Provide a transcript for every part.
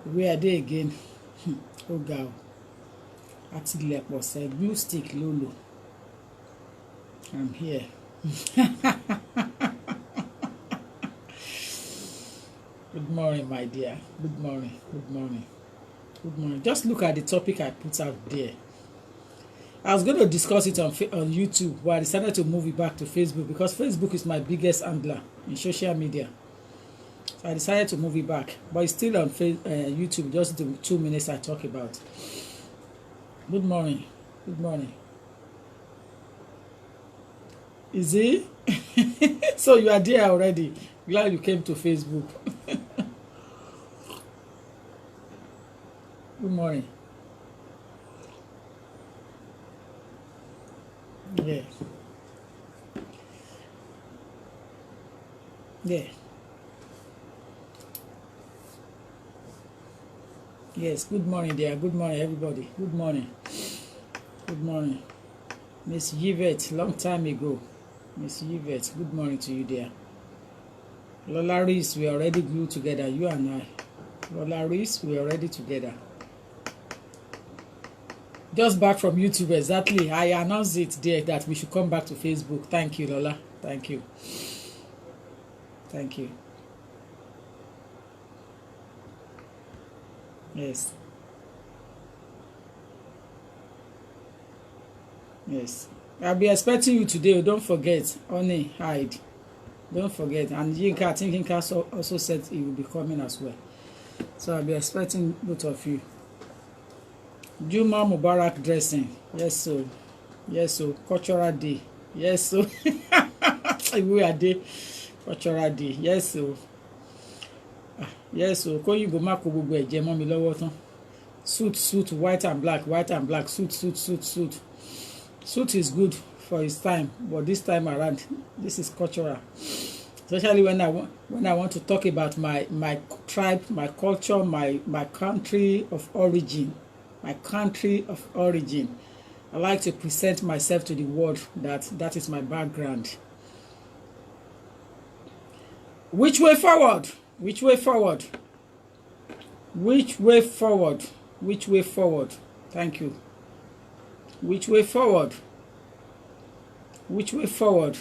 Where are they again? Oh God. Àtìlẹ̀pọ̀ sẹ́ glue stick lolo. I'm here. Good morning, my dear. Good morning. Good morning. Good morning. Just look at the topic I put out there. I was going to discuss it on YouTube, but I decided to move it back to Facebook because Facebook is my biggest handler in social media. So I decided to move it back, but it's still on YouTube. Just the 2 minutes I talk about. Good morning. Good morning. Is it? So you are there already. Glad you came to Facebook. Good morning. Yeah. Yeah. Yes. Good morning, dear. Good morning, everybody. Good morning. Good morning. Miss Yvette, long time ago. Miss Yvette, good morning to you, dear. Lola Reese, we are already glued together, you and I. Lola Reese, we are already together. Just back from YouTube, exactly. I announced it there that we should come back to Facebook. Thank you, Lola. Thank you. Thank you. Yes. Yes. I'll be expecting you today. Don't forget. Honey, hide. Don't forget. And Yinka, I think Yinka also said he will be coming as well. So I'll be expecting both of you. Juma Mubarak dressing. Yes, so. Yes, so. Cultural day. Yes, so. We are day. Cultural day. Yes, so. Yes, so. Kó yìnbó má kó gbogbo ẹ̀jẹ̀ mọ́ mi lọ́wọ́ tán. Suit, white and black. Suit. Suit is good for his time, but this time around, this is cultural. Especially when I want to talk about my tribe, my culture, my country of origin. My country of origin. I like to present myself to the world that is my background. Which way forward? Which way forward? Which way forward? Which way forward? Thank you. Which way forward? Which way forward?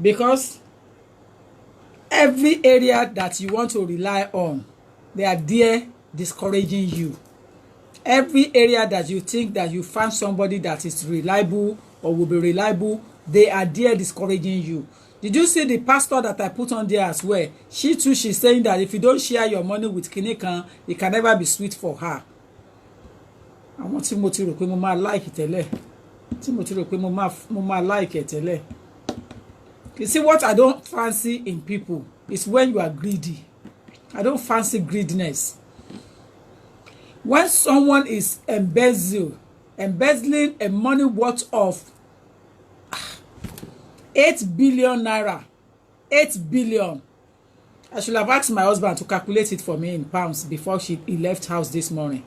Because every area that you want to rely on, they are there discouraging you. Every area that you think that you find somebody that is reliable or will be reliable, they are there discouraging you. Did you see the pastor that I put on there as well? She too, she's saying that if you don't share your money with Kinikan, it can never be sweet for her. Àwọn tí mo ti rò pé mo máa like tẹ́lẹ̀, tí mo ti rò pé mo máa like tẹ́lẹ̀. You see, what I don't fancy in people is when you are greedy. I don't fancy greediness. When someone is embezzling a money worth of 8 billion naira, 8 billion. I should have asked my husband to calculate it for me in pounds before he left house this morning.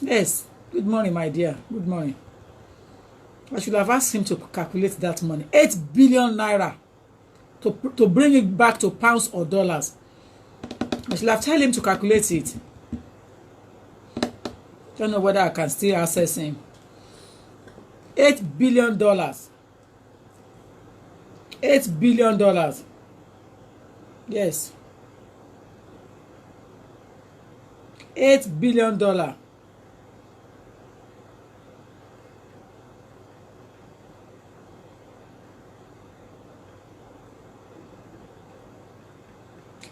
Yes. Good morning, my dear. Good morning. I should have asked him to calculate that money. 8 billion naira. To bring it back to pounds or dollars. I should have told him to calculate it. Don't know whether I can still access him. $8 billion. $8 billion. Yes. $8 billion.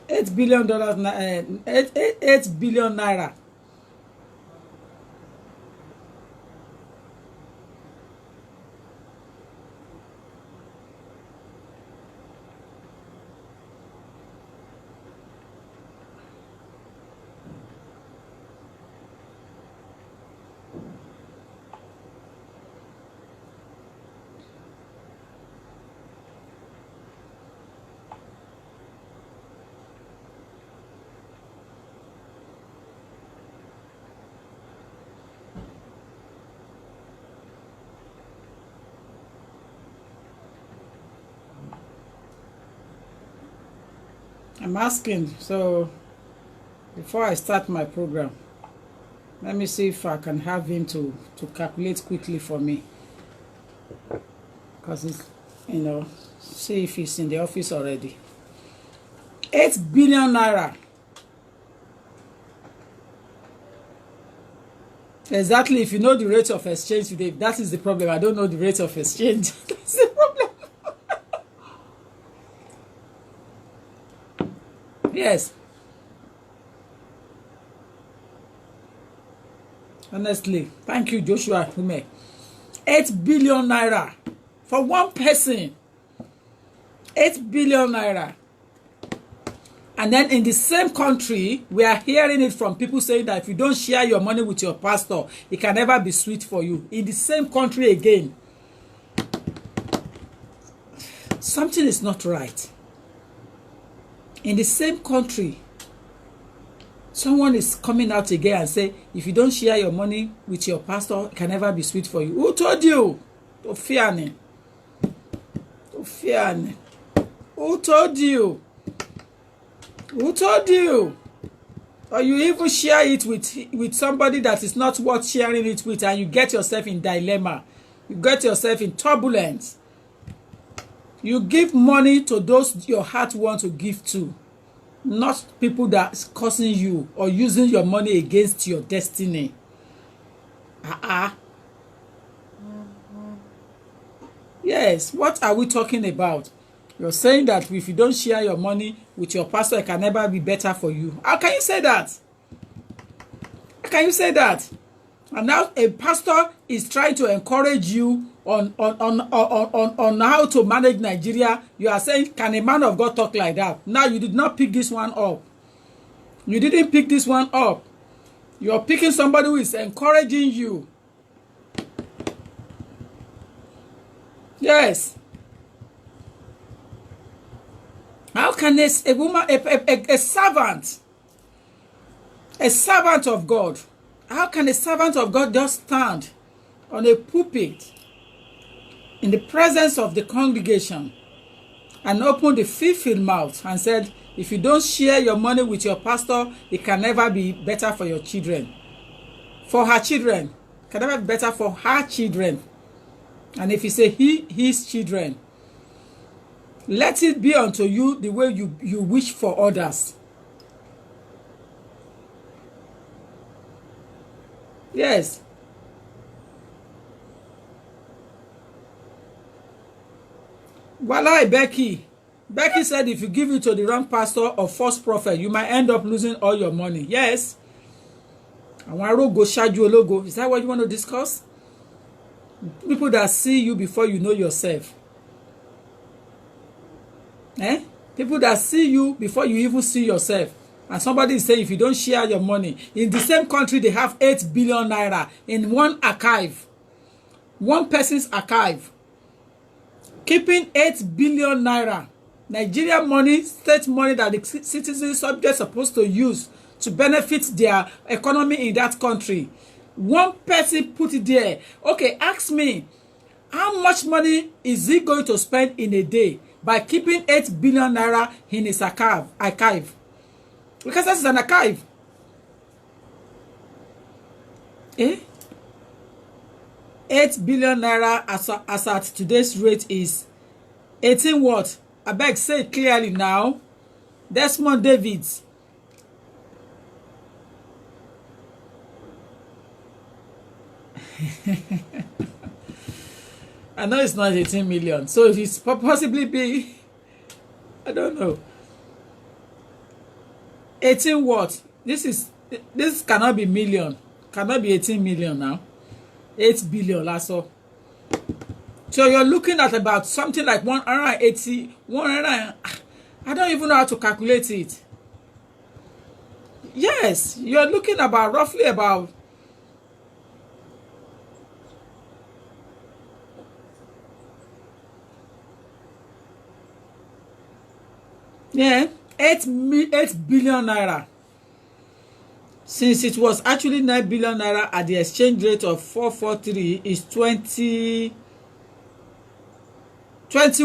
$8 billion, $8 billion naira. I'm asking. So before I start my program, let me see if I can have him to calculate quickly for me, because it's, see if he's in the office already. 8 billion naira. Exactly. If you know the rate of exchange today, that is the problem. I don't know the rate of exchange. That's the problem. Yes. Honestly, thank you, Joshua Hume. 8 billion naira for one person. 8 billion naira. And then in the same country, we are hearing it from people saying that if you don't share your money with your pastor, it can never be sweet for you. In the same country again, something is not right. In the same country, someone is coming out again and say, if you don't share your money with your pastor, it can never be sweet for you. Who told you? To fear me. To fear me. Who told you? Who told you? Or you even share it with somebody that is not worth sharing it with, and you get yourself in dilemma. You get yourself in turbulence. You give money to those your heart wants to give to, not people that's causing you or using your money against your destiny. Yes, what are we talking about? You're saying that if you don't share your money with your pastor, it can never be better for you. How can you say that? How can you say that? And now a pastor is trying to encourage you on how to manage Nigeria. You are saying, can a man of God talk like that? Now you did not pick this one up. You didn't pick this one up. You're picking somebody who is encouraging you. Yes. How can a woman, a servant of God, how can a servant of God just stand on a pulpit in the presence of the congregation and open the filled mouth and said, if you don't share your money with your pastor, it can never be better for your children. For her children. It can never be better for her children. And if you say his children, let it be unto you the way you wish for others. Yes. Walai Becky. Becky said if you give it to the wrong pastor or false prophet, you might end up losing all your money. Yes. Àwọn arógo ṣáájú ológo. Is that what you want to discuss? People that see you before you know yourself. People that see you before you even see yourself. And somebody is saying if you don't share your money. In the same country, they have 8 billion naira in one archive. One person's archive. Keeping 8 billion naira. Nigerian money, state money that the citizens subjects supposed to use to benefit their economy in that country. One person put it there. Okay, ask me, how much money is he going to spend in a day by keeping 8 billion naira in his archive? Because that's an archive. 8 billion naira as at today's rate is 18 what? I beg, say it clearly now. Desmond Davids. I know it's not 18 million. So it's possibly be, I don't know. 18 what? This cannot be million. Cannot be 18 million now. 8 billion, that's all. So you're looking at about something like 180, 100. I don't even know how to calculate it. Yes, you're looking about roughly about 8 billion naira. Since it was actually 9 billion naira at the exchange rate of 443 is 20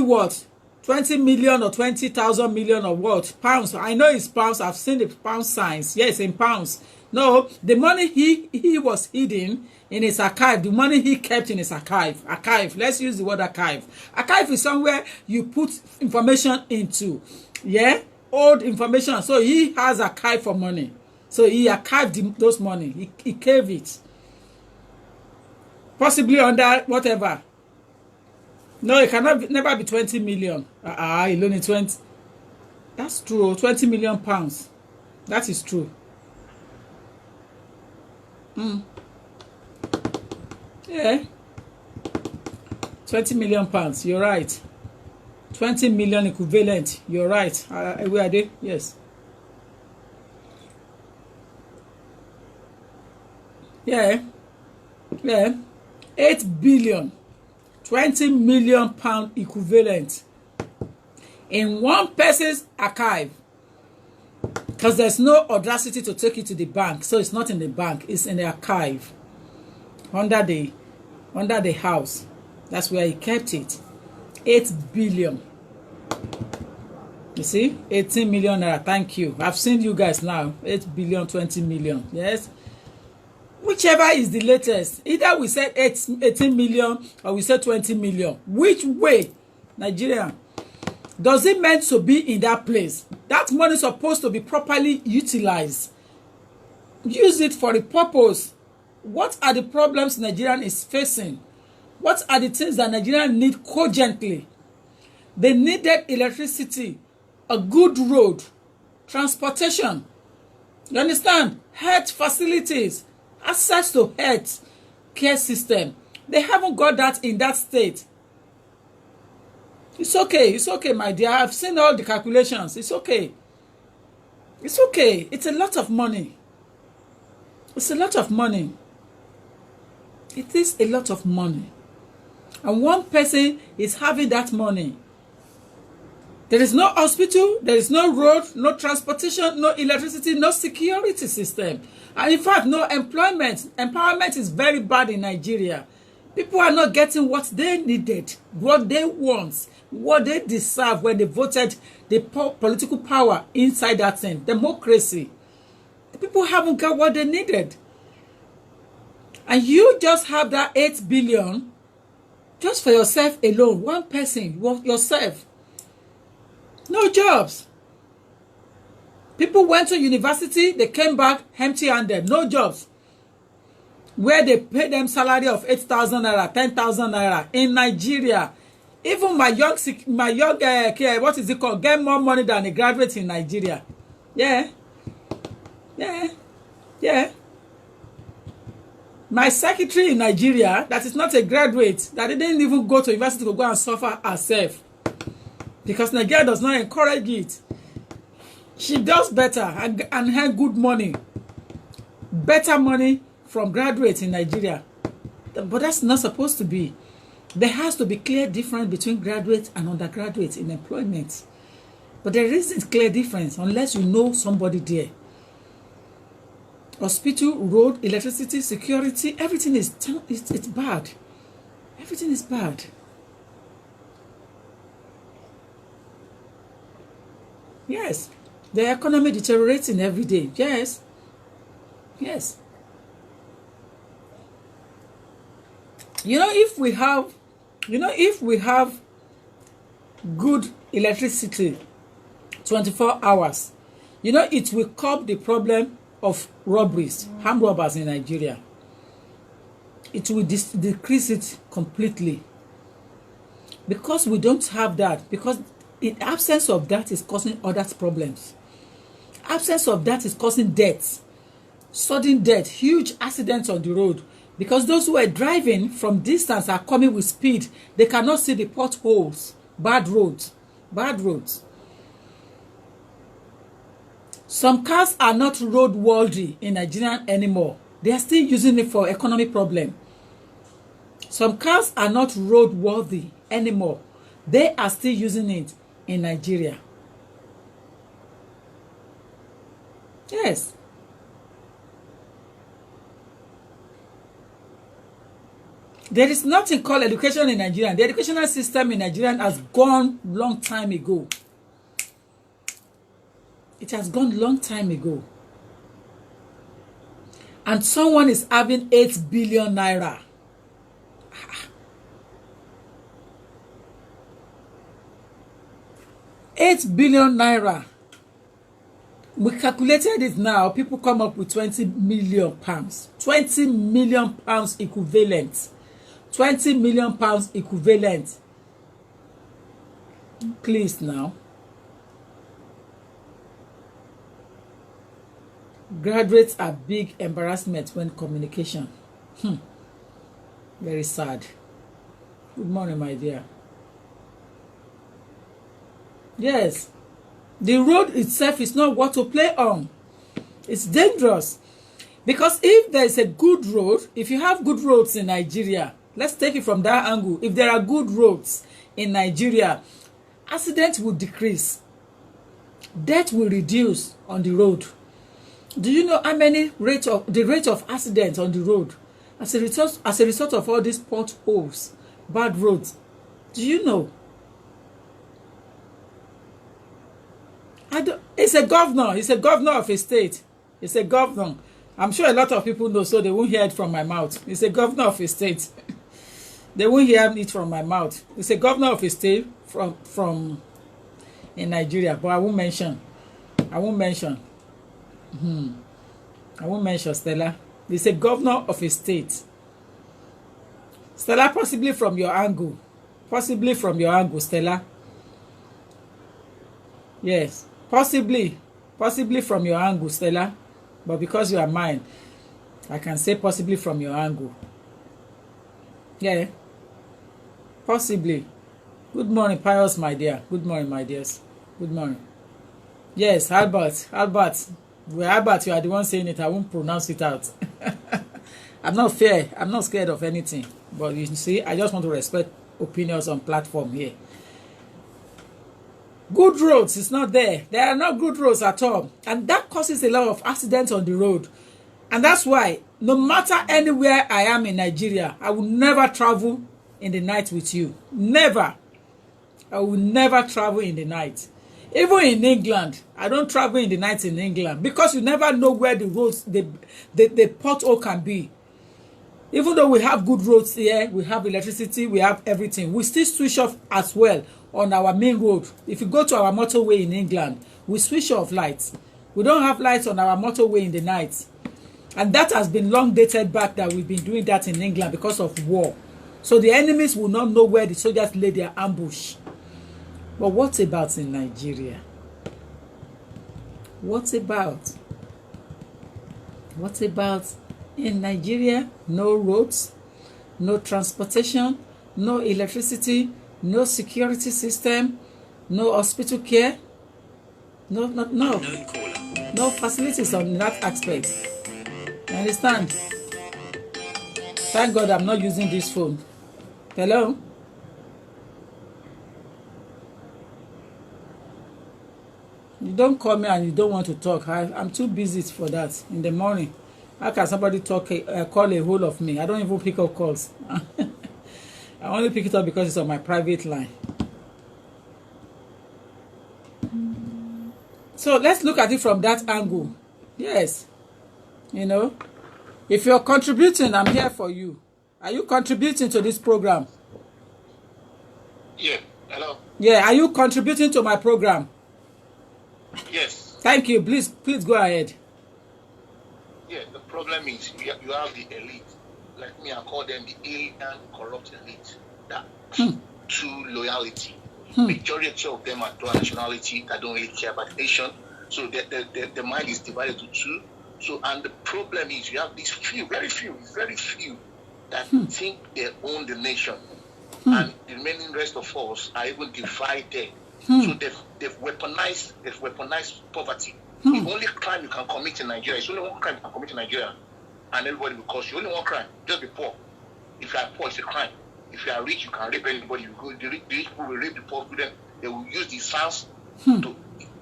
what? 20 million or 20,000 million or what? Pounds. I know it's pounds. I've seen the pound signs. Yes, in pounds. No, the money he was hidden in his archive, the money he kept in his archive. Archive. Let's use the word archive. Archive is somewhere you put information into. Yeah? Old information. So he has archive for money. So he archived those money. He gave it. Possibly under whatever. No, it cannot never be 20 million. It only 20. That's true. 20 million pounds. That is true. Yeah. 20 million pounds. You're right. 20 million equivalent. You're right. Where are they? Yes. Yeah. Yeah. 8 billion. 20 million pound equivalent in one person's archive, because there's no audacity to take it to the bank. So it's not in the bank, it's in the archive under the house. That's where he kept it. 8 billion. You see, 18 million naira. Thank you. I've seen you guys now. 8 billion, 20 million. Yes. Whichever is the latest. Either we said 18 million or we said 20 million. Which way, Nigeria, does it meant to be in that place? That money is supposed to be properly utilized. Use it for the purpose. What are the problems Nigerian is facing? What are the things that Nigerians need cogently? They needed electricity, a good road, transportation. You understand? Health facilities. Access to health care system. They haven't got that in that state. It's okay. It's okay, my dear. I've seen all the calculations. It's okay. It's okay. It's a lot of money. It's a lot of money. It is a lot of money. And one person is having that money. There is no hospital, there is no road, no transportation, no electricity, no security system. And in fact, no employment. Empowerment is very bad in Nigeria. People are not getting what they needed, what they want, what they deserve when they voted the political power inside that thing. Democracy. The people haven't got what they needed. And you just have that 8 billion just for yourself alone. One person, yourself. No jobs. People went to university, they came back empty-handed, no jobs. Where they pay them salary of 8,000 naira, 10,000 naira in Nigeria. Even my young what is it called? Get more money than a graduate in Nigeria. Yeah. Yeah. Yeah. My secretary in Nigeria, that is not a graduate, that didn't even go to university to go and suffer herself. Because Nigeria does not encourage it. She does better and earn good money. Better money from graduates in Nigeria. But that's not supposed to be. There has to be clear difference between graduates and undergraduates in employment. But there isn't clear difference unless you know somebody there. Hospital, road, electricity, security, everything is it's bad. Everything is bad. Yes, the economy deteriorating every day. Yes, yes. If we have good electricity, 24 hours, it will curb the problem of robberies, armed robbers in Nigeria. It will decrease it completely. Because we don't have that, because in absence of that is causing other problems. Absence of that is causing deaths, sudden death, huge accidents on the road. Because those who are driving from distance are coming with speed. They cannot see the potholes. Bad roads. Bad roads. Some cars are not roadworthy in Nigeria anymore. They are still using it for economic problem. Some cars are not roadworthy anymore. They are still using it in Nigeria. Yes. There is nothing called education in Nigeria. The educational system in Nigeria has gone long time ago. It has gone long time ago. And someone is having 8 billion naira. 8 billion naira. We calculated it now. People come up with 20 million pounds. 20 million pounds equivalent. 20 million pounds equivalent. Please now. Graduates are big embarrassment when communication. Very sad. Good morning, my dear. Yes. The road itself is not what to play on. It's dangerous. Because if there is a good road, if you have good roads in Nigeria, let's take it from that angle. If there are good roads in Nigeria, accidents will decrease. Death will reduce on the road. Do you know how many rate of accidents on the road as a result of all these potholes, bad roads? Do you know? It's a governor. He's a governor of a state. It's a governor. I'm sure a lot of people know, so they won't hear it from my mouth. It's a governor of a state. They won't hear it from my mouth. It's a governor of a state from in Nigeria, but I won't mention. I won't mention Stella. It's a governor of a state. Stella, possibly from your angle. Possibly from your angle, Stella. Yes. Possibly from your angle, Stella, but because you are mine, I can say possibly from your angle. Yeah, possibly. Good morning, Pius, my dear. Good morning, my dears. Good morning. Yes, Albert. Well, Albert, you are the one saying it. I won't pronounce it out. I'm not fair. I'm not scared of anything. But you see, I just want to respect opinions on platform here. Good roads is not there. There are not good roads at all. And that causes a lot of accidents on the road. And that's why, no matter anywhere I am in Nigeria, I will never travel in the night with you. Never. I will never travel in the night. Even in England, I don't travel in the night in England because you never know where the roads, the pothole can be. Even though we have good roads here, we have electricity, we have everything, we still switch off as well on our main road. If you go to our motorway in England, we switch off lights. We don't have lights on our motorway in the night. And that has been long dated back that we've been doing that in England because of war. So the enemies will not know where the soldiers lay their ambush. But what about in Nigeria? What about in Nigeria? No roads, no transportation, no electricity, no security system, no hospital care, no facilities on that aspect. You understand? Thank God I'm not using this phone. Hello? You don't call me and you don't want to talk. I'm too busy for that in the morning. How can somebody call a hold of me? I don't even pick up calls. I only pick it up because it's on my private line. So let's look at it from that angle. Yes. You know, if you're contributing, I'm here for you. Are you contributing to this program? Yeah. Hello. Yeah. Are you contributing to my program? Yes. Thank you. Please go ahead. Yeah. The problem is you have the elite. Like me, I call them the alien corrupt elite. That true loyalty. Majority of them are dual nationality that don't really care about the nation. So the mind is divided to two. So, and the problem is you have these few, very few that think they own the nation. And the remaining rest of us are even divided. So they've weaponized poverty. The only crime you can commit in Nigeria is only one crime you can commit in Nigeria, and everybody will cause you. Only one crime, just be poor. If you are poor, it's a crime. If you are rich, you can rape anybody. The rich people will rape the poor people. They will use the SARS to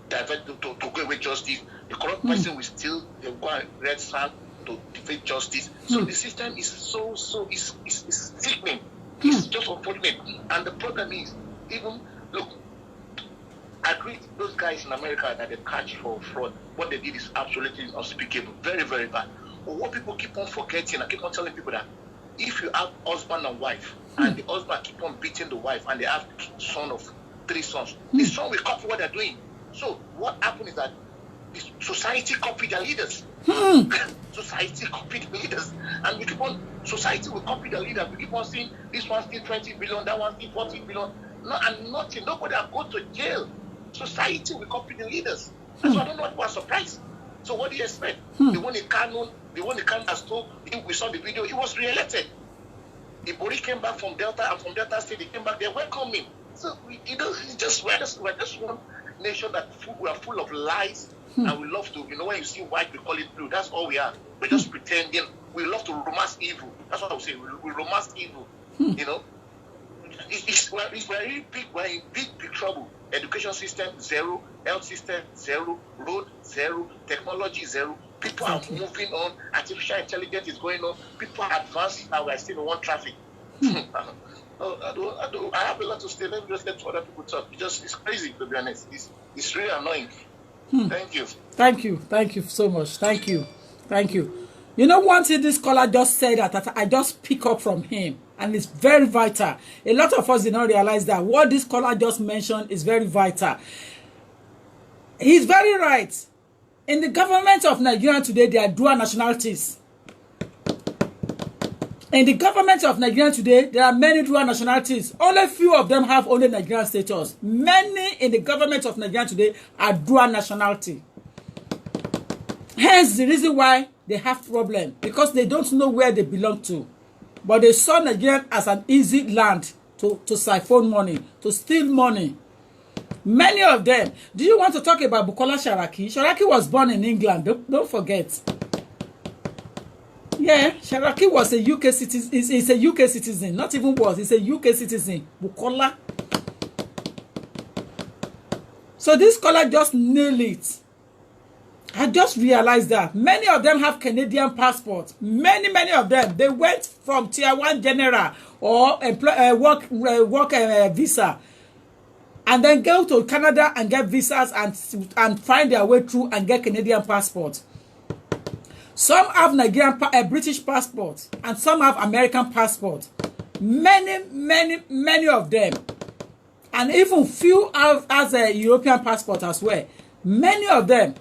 divert to go away justice. The corrupt person will still they go and red sand to defeat justice. So the system is so it's sick. problem is, even, look, I agree those guys in America that they catch for fraud, what they did is absolutely unspeakable. Very, very bad. But what people keep on forgetting, I keep on telling people that if you have husband and wife, and the husband keep on beating the wife, and they have three sons, the son will copy what they're doing. So what happened is that the society copied their leaders. Society copied the leaders, and we keep on. Society will copy the leaders. We keep on seeing this one steal 20 billion, that one steal 40 billion, no, and nothing. Nobody will go to jail. Society will copy the leaders. That's why I don't know what was surprised. So what do you expect? The one in Kano has told, we saw the video, he was re-elected. Ibori came back from Delta, and from Delta State, he came back, they welcomed him. So we're just one nation that we are full of lies, and we love to, when you see white, we call it blue. That's all we are. We're just pretending. We love to romance evil. That's what I would say. We romance evil. It's very big. We're in big trouble. Education system, zero. Health system, zero. Road, zero. Technology, zero. People are moving on. Artificial intelligence is going on. People are advancing now. We're still in one traffic. I have a lot to say. Let me just let other people talk. It's crazy, to be honest. It's really annoying. Thank you. Thank you. Thank you so much. Thank you. Thank you. One thing this caller just said that I just pick up from him, and it's very vital. A lot of us did not realize that what this caller just mentioned is very vital. He's very right. In the government of Nigeria today, there are dual nationalities. In the government of Nigeria today, there are many dual nationalities. Only few of them have only Nigerian status. Many in the government of Nigeria today are dual nationality. Hence the reason why they have problem, because they don't know where they belong to. But they saw Nigeria as an easy land to siphon money, to steal money. Many of them. Do you want to talk about Bukola Saraki? Saraki was born in England. Don't forget. Yeah, Saraki was a UK citizen. He's a UK citizen. Not even was. He's a UK citizen. Bukola. So this scholar just nailed it. I just realized that many of them have Canadian passports. Many of them. They went from Tier 1 General or work visa, and then go to Canada and get visas and find their way through and get Canadian passports. Some have British passports, and some have American passports. Many of them, and even few have as a European passport as well. Many of them.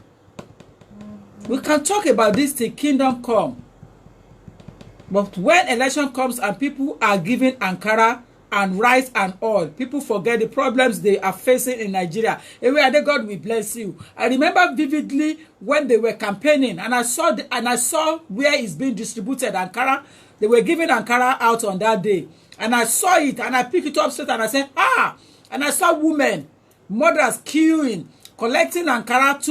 We can talk about this till kingdom come. But when election comes and people are giving Ankara and rice and oil, people forget the problems they are facing in Nigeria. Anyway, God will bless you. I remember vividly when they were campaigning, and I saw where it's being distributed. Ankara, they were giving Ankara out on that day, and I saw it, and I picked it up straight, and I said, and I saw women, mothers queuing, collecting Ankara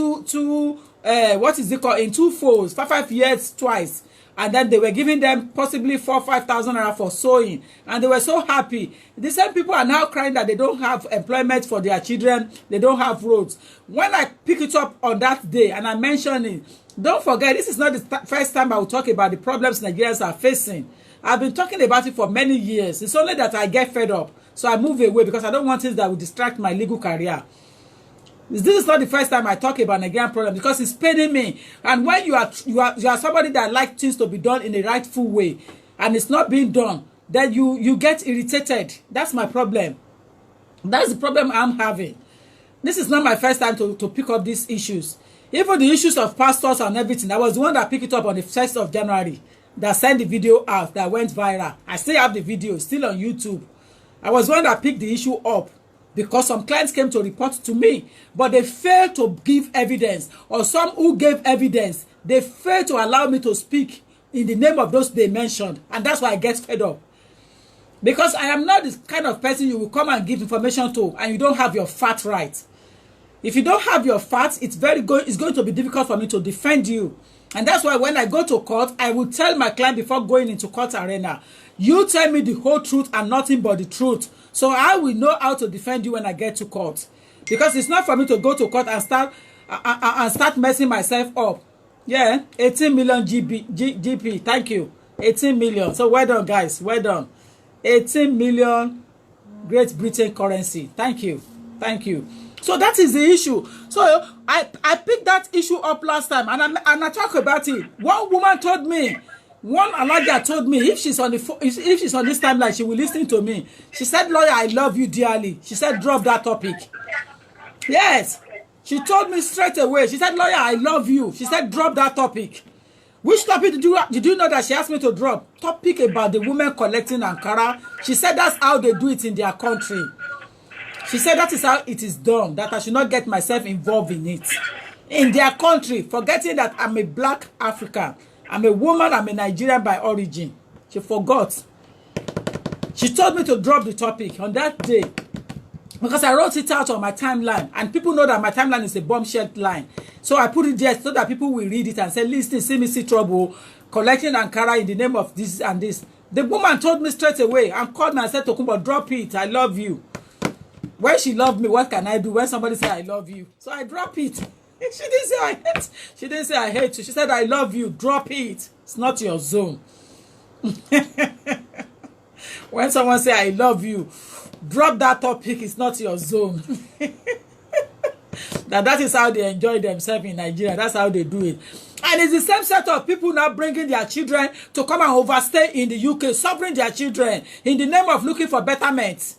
what is it called, in 2 folds, 5 years twice, and then they were giving them possibly 4,000-5,000 naira for sewing, and they were so happy. The same people are now crying that they don't have employment for their children, they don't have roads. When I pick it up on that day and I mention it, don't forget, this is not the first time I will talk about the problems Nigerians are facing. I've been talking about it for many years. It's only that I get fed up, so I move away because I don't want things that will distract my legal career. This is not the first time I talk about Nigerian problem, because it's paining me. And when you are somebody that likes things to be done in a rightful way, and it's not being done, then you get irritated. That's my problem. That's the problem I'm having. This is not my first time to pick up these issues. Even the issues of pastors and everything, I was the one that picked it up on the 1st of January, that sent the video out, that went viral. I still have the video, still on YouTube. I was the one that picked the issue up, because some clients came to report to me, but they failed to give evidence, or some who gave evidence, they failed to allow me to speak in the name of those they mentioned, and that's why I get fed up. Because I am not the kind of person you will come and give information to, and you don't have your facts right. If you don't have your facts, it's going to be difficult for me to defend you. And that's why when I go to court, I will tell my client before going into court arena, you tell me the whole truth and nothing but the truth. So I will know how to defend you when I get to court. Because it's not for me to go to court and start messing myself up. Yeah, 18 million GP. Thank you. 18 million. So well done, guys. Well done. 18 million Great Britain currency. Thank you. Thank you. So that is the issue. So I picked that issue up last time, and I talk about it. One woman told me, one Alaja told me, if she's on the if she's on this timeline, she will listen to me. She said, "Lawyer, I love you dearly." She said, "Drop that topic." Yes, she told me straight away. She said, "Lawyer, I love you." She said, "Drop that topic." Which topic did you know that she asked me to drop? Topic about the women collecting Ankara. She said that's how they do it in their country. She said that is how it is done, that I should not get myself involved in it. In their country, forgetting that I'm a black African. I'm a woman, I'm a Nigerian by origin. She forgot. She told me to drop the topic on that day because I wrote it out on my timeline. And people know that my timeline is a bombshell line. So I put it there so that people will read it and say, listen, see me see trouble, collecting Ankara in the name of this and this. The woman told me straight away and called me and said, Tokunbo, drop it. I love you. When she loved me, what can I do when somebody say I love you? So I drop it. She didn't say I hate. She didn't say I hate you. She said I love you. Drop it. It's not your zone. When someone say I love you, drop that topic. It's not your zone. That is how they enjoy themselves in Nigeria. That's how they do it. And it's the same set of people now bringing their children to come and overstay in the UK, suffering their children in the name of looking for betterment.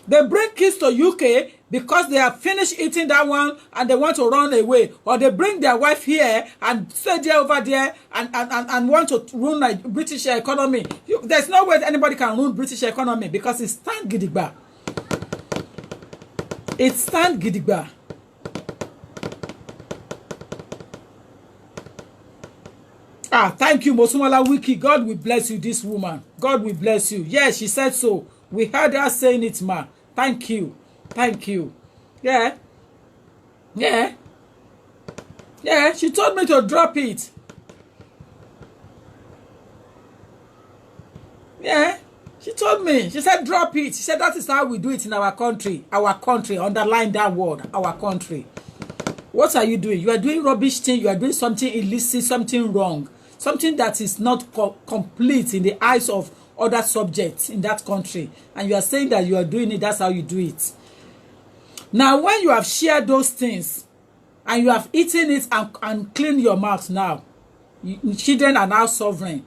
They bring kids to UK because they have finished eating that one and they want to run away. Or they bring their wife here and stay there over there and want to ruin the British economy. There's no way anybody can ruin British economy because it's stand gidigba. It's stand gidigba. Thank you, Mosumala Wiki. God will bless you, this woman. God will bless you. Yes, she said so. We heard her saying it, ma. Thank you. Thank you. Yeah. Yeah. Yeah, she told me to drop it. Yeah. She told me. She said drop it. She said that is how we do it in our country. Our country. Underline that word. Our country. What are you doing? You are doing rubbish thing. You are doing something illicit, something wrong. Something that is not complete in the eyes of other subjects in that country, and you are saying that you are doing it, that's how you do it. Now when you have shared those things and you have eaten it and cleaned your mouth now, children are now suffering.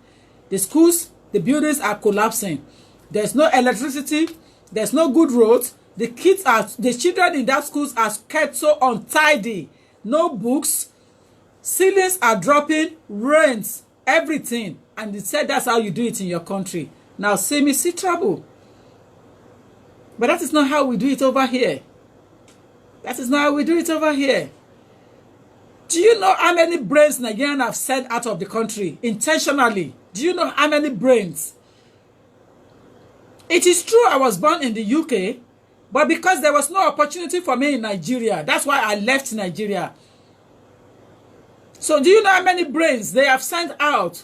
The schools, the buildings are collapsing. There's no electricity, there's no good roads. The children in that schools are kept so untidy. No books, ceilings are dropping, rains, everything. And they said that's how you do it in your country. Now see me see trouble. But that is not how we do it over here. That is not how we do it over here. Do you know how many brains Nigerians have sent out of the country intentionally? Do you know how many brains? It is true I was born in the UK, but because there was no opportunity for me in Nigeria, that's why I left Nigeria. So do you know how many brains they have sent out?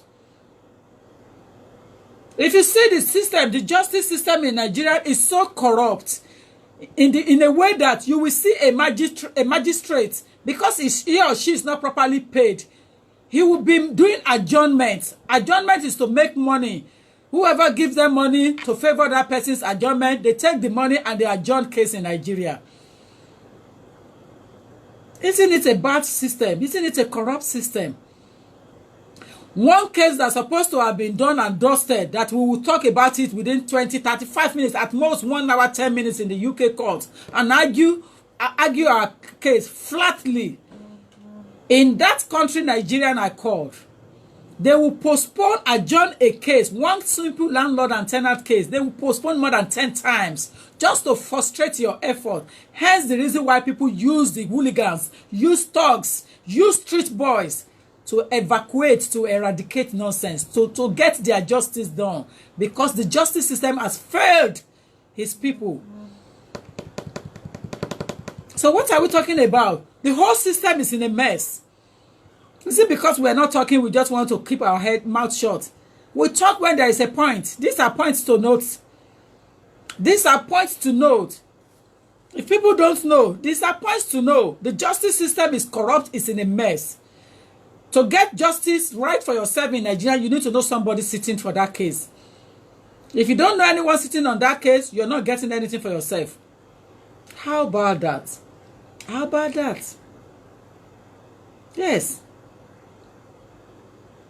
If you see the system, the justice system in Nigeria is so corrupt in a way that you will see a magistrate, because he or she is not properly paid, he will be doing adjournment. Adjournment is to make money. Whoever gives them money to favor that person's adjournment, they take the money and they adjourn case in Nigeria. Isn't it a bad system? Isn't it a corrupt system? One case that's supposed to have been done and dusted, that we will talk about it within 20-35 minutes, at most 1 hour 10 minutes in the UK court, and argue our case flatly. In that country, Nigerian I called, they will postpone, adjourn a case, one simple landlord and tenant case. They will postpone more than 10 times just to frustrate your effort. Hence the reason why people use the hooligans, use thugs, use street boys to evacuate, to eradicate nonsense, to get their justice done, because the justice system has failed his people. So what are we talking about? The whole system is in a mess. Is it because we're not talking, we just want to keep our mouth shut? We talk when there is a point. These are points to note. These are points to note. If people don't know, these are points to know. The justice system is corrupt, it's in a mess. To get justice right for yourself in Nigeria, you need to know somebody sitting for that case. If you don't know anyone sitting on that case, you're not getting anything for yourself. How about that? How about that? Yes.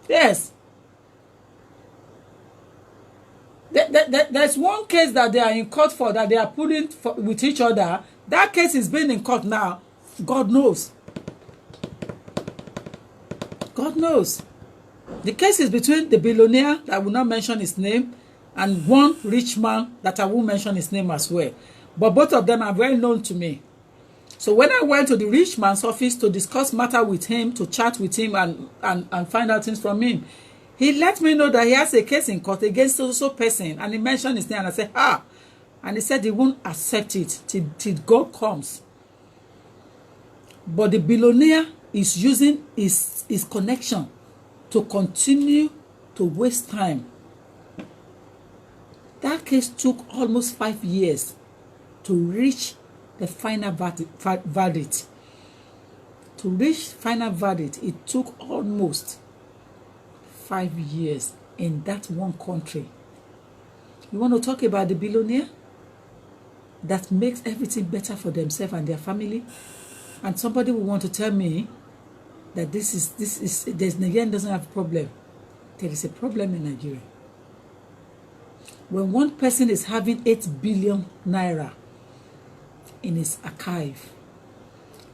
Yes. There's one case that they are in court for, that they are pulling for, with each other. That case is being in court now. God knows. God knows. The case is between the billionaire that I will not mention his name and one rich man that I will mention his name as well. But both of them are very known to me. So when I went to the rich man's office to discuss matter with him, to chat with him and find out things from him, he let me know that he has a case in court against so person, and he mentioned his name, and I said, and he said he won't accept it till God comes. But the billionaire is using his connection to continue to waste time. That case took almost 5 years to reach the final verdict. To reach final verdict, it took almost 5 years in that one country. You want to talk about the billionaire that makes everything better for themselves and their family? And somebody will want to tell me that Nigeria doesn't have a problem. There is a problem in Nigeria. When one person is having 8 billion naira in his archive.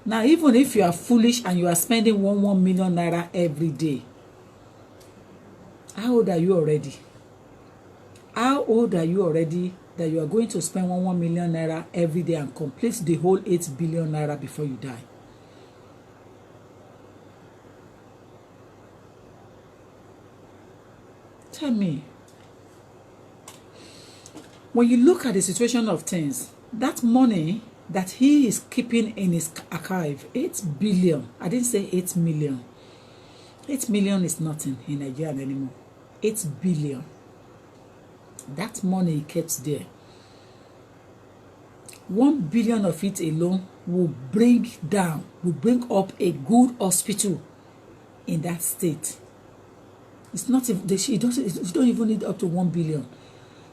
Now, even if you are foolish and you are spending 1 million naira every day, how old are you already? How old are you already that you are going to spend 1 million naira every day and complete the whole 8 billion naira before you die? Tell me. When you look at the situation of things, that money that he is keeping in his archive, 8 billion, I didn't say 8 million. 8 million is nothing in Nigeria anymore. 8 billion. That money he keeps there. 1 billion of it alone will bring up a good hospital in that state. It's not, you don't even need up to 1 billion.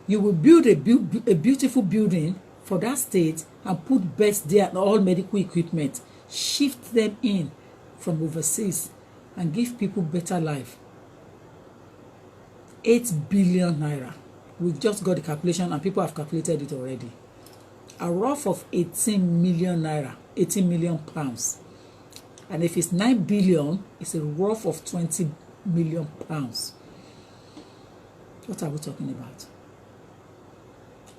You will build a beautiful building for that state and put beds there and all medical equipment. Shift them in from overseas and give people better life. 8 billion naira. We've just got the calculation and people have calculated it already. A rough of 18 million naira, 18 million pounds. And if it's 9 billion, it's a rough of 20 million pounds. What are we talking about?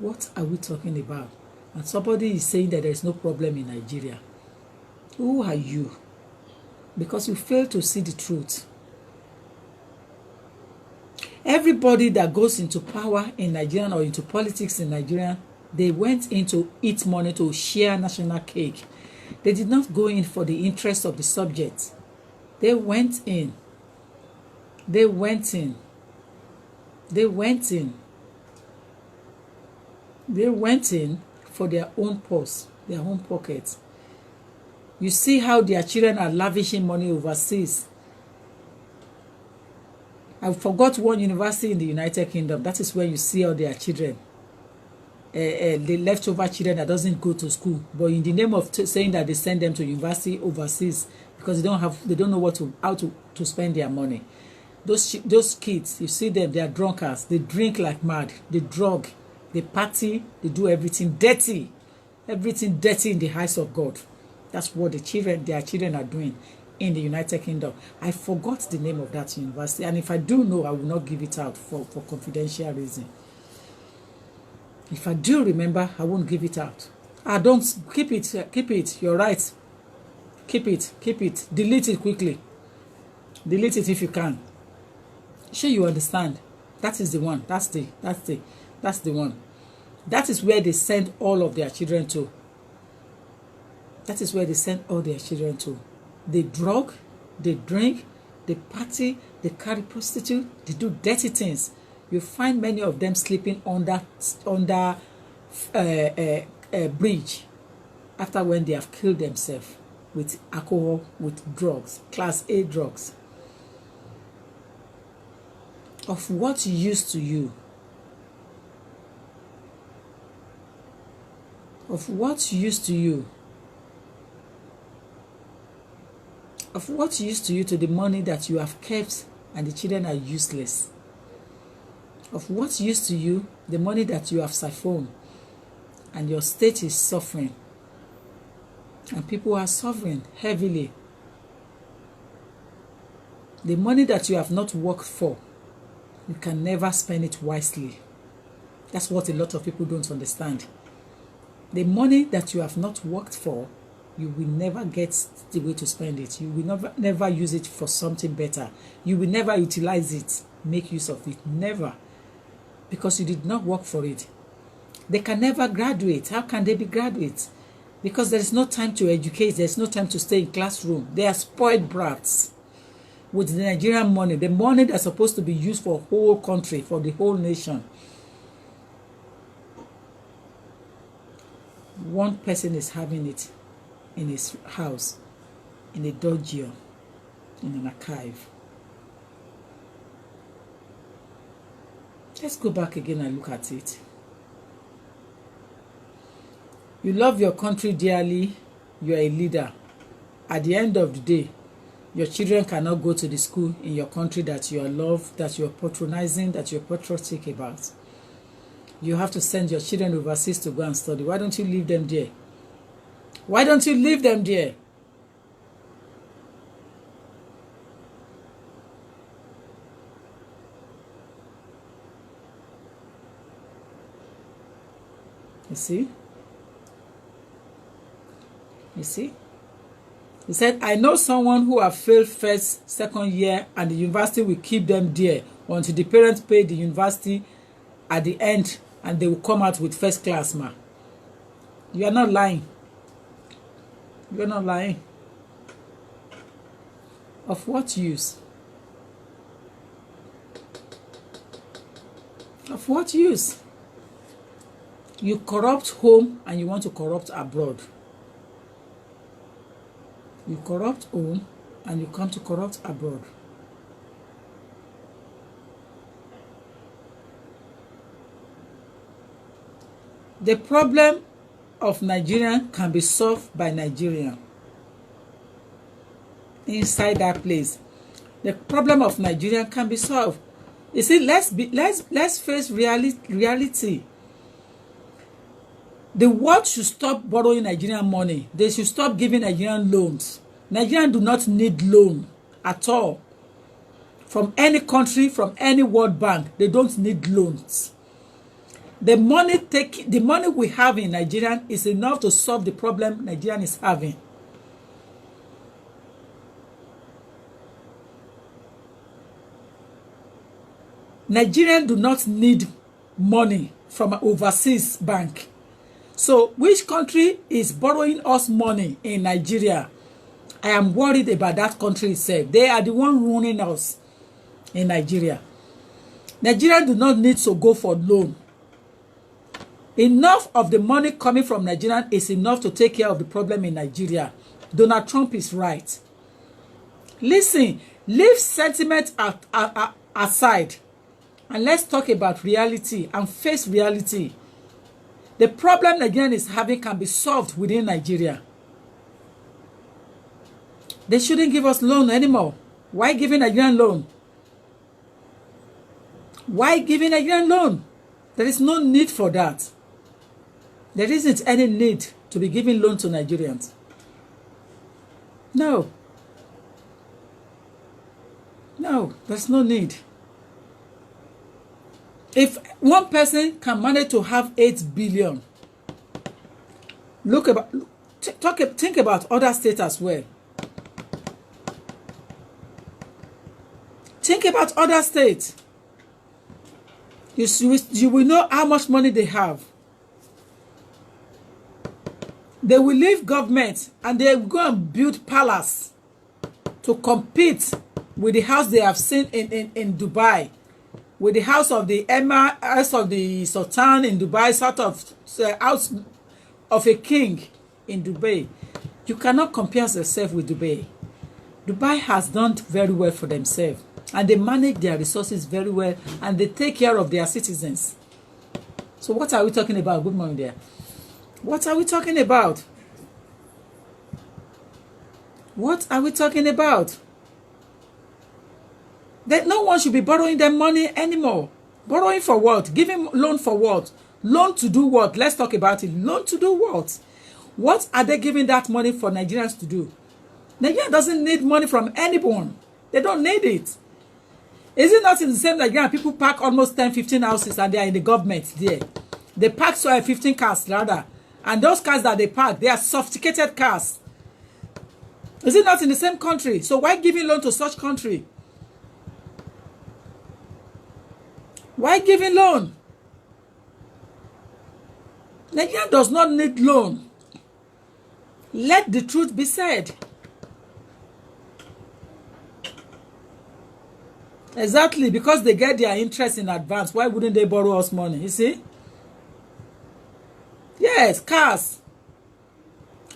What are we talking about? And somebody is saying that there is no problem in Nigeria. Who are you? Because you fail to see the truth. Everybody that goes into power in Nigeria or into politics in Nigeria, they went in to eat money, to share national cake. They did not go in for the interest of the subject. They went in. They went in. They went in. They went in for their own purse, their own pockets. You see how their children are lavishing money overseas. I forgot one university in the United Kingdom. That is where you see all their children. The leftover children that doesn't go to school, but in the name of saying that they send them to university overseas because they don't know how to spend their money. Those kids, you see them, they are drunkards. They drink like mad. They drug. They party. They do everything dirty. Everything dirty in the eyes of God. That's what their children are doing in the United Kingdom. I forgot the name of that university, and if I do know, I will not give it out for confidential reason. If I do remember, I won't give it out. Don't keep it. You're right. Keep it. Delete it quickly. Delete it if you can. Sure, you understand. That is the one. That's the one. That is where they send all of their children to. That is where they send all their children to. They drug, they drink, they party, they carry prostitute, they do dirty things. You find many of them sleeping under a bridge after when they have killed themselves with alcohol, with drugs, class A drugs. Of what use to you Of what use to you? Of what use to you to the money that you have kept and the children are useless? Of what use to you the money that you have siphoned and your state is suffering and people are suffering heavily? The money that you have not worked for, you can never spend it wisely. That's what a lot of people don't understand. The money that you have not worked for, you will never get the way to spend it. You will never use it for something better. You will never utilize it, make use of it. Never. Because you did not work for it. They can never graduate. How can they be graduates? Because there is no time to educate. There is no time to stay in classroom. They are spoiled brats with the Nigerian money. The money that's supposed to be used for the whole country, for the whole nation. One person is having it in his house, in a dungeon, in an archive. Let's go back again and look at it. You love your country dearly, you are a leader. At the end of the day, your children cannot go to the school in your country that you are loved, that you are patronizing, that you are patriotic about. You have to send your children overseas to go and study. Why don't you leave them there? Why don't you leave them there? You see? You see? He said, I know someone who have failed first, second year, and the university will keep them there until the parents pay the university at the end, and they will come out with first class mark. You are not lying. You are not lying. Of what use? Of what use? You corrupt home and you want to corrupt abroad. You corrupt home and you come to corrupt abroad. The problem of Nigerian can be solved by Nigerian. Inside that place, the problem of Nigerian can be solved. You see, let's face reality. The world should stop borrowing Nigerian money. They should stop giving Nigerian loans. Nigerians do not need loan at all. From any country, from any World Bank, they don't need loans. The money we have in Nigeria is enough to solve the problem Nigerian is having. Nigerians do not need money from an overseas bank. So, which country is borrowing us money in Nigeria? I am worried about that country itself. They are the one ruining us in Nigeria. Nigeria do not need to go for loan. Enough of the money coming from Nigeria is enough to take care of the problem in Nigeria. Donald Trump is right. Listen, leave sentiment aside and let's talk about reality and face reality. The problem Nigerian is having can be solved within Nigeria. They shouldn't give us loan anymore. Why giving Nigerian loan? Why giving Nigerian loan? There is no need for that. There isn't any need to be giving loan to Nigerians. No. No, there's no need. If one person can manage to have 8 billion, think about other states as well. Think about other states. You will know how much money they have. They will leave government and they will go and build palace to compete with the house they have seen in Dubai, with the house of the Emir, house of the Sultan in Dubai, sort of house of a king in Dubai. You cannot compare yourself with Dubai. Dubai has done very well for themselves, and they manage their resources very well, and they take care of their citizens. So what are we talking about? Good morning there. What are we talking about? What are we talking about? That no one should be borrowing them money anymore. Borrowing for what? Giving loan for what? Loan to do what? Let's talk about it. Loan to do what? What are they giving that money for Nigerians to do? Nigeria doesn't need money from anyone. They don't need it. Is it not in the same Nigeria people park almost 10, 15 houses and they are in the government there? They park 15 cars rather. And those cars that they park, they are sophisticated cars. Is it not in the same country? So why giving loan to such country? Why giving loan? Nigeria does not need loan. Let the truth be said. Exactly, because they get their interest in advance. Why wouldn't they borrow us money? You see? Yes, cars.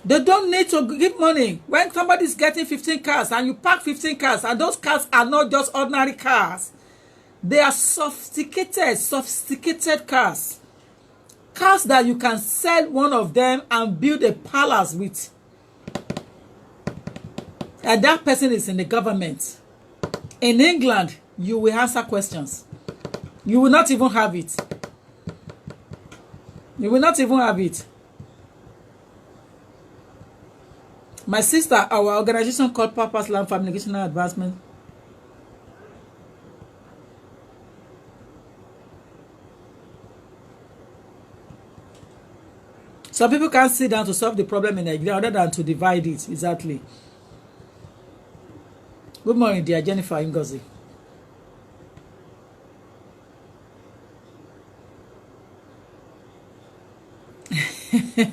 They don't need to give money. When somebody is getting 15 cars and you park 15 cars and those cars are not just ordinary cars. They are sophisticated cars. Cars that you can sell one of them and build a palace with. And that person is in the government. In England, you will answer questions. You will not even have it. You will not even have it. My sister, our organization called Purpose Land Family Educational Advancement. Some people can't sit down to solve the problem in Nigeria other than to divide it. Exactly. Good morning, dear Jennifer Ngozi.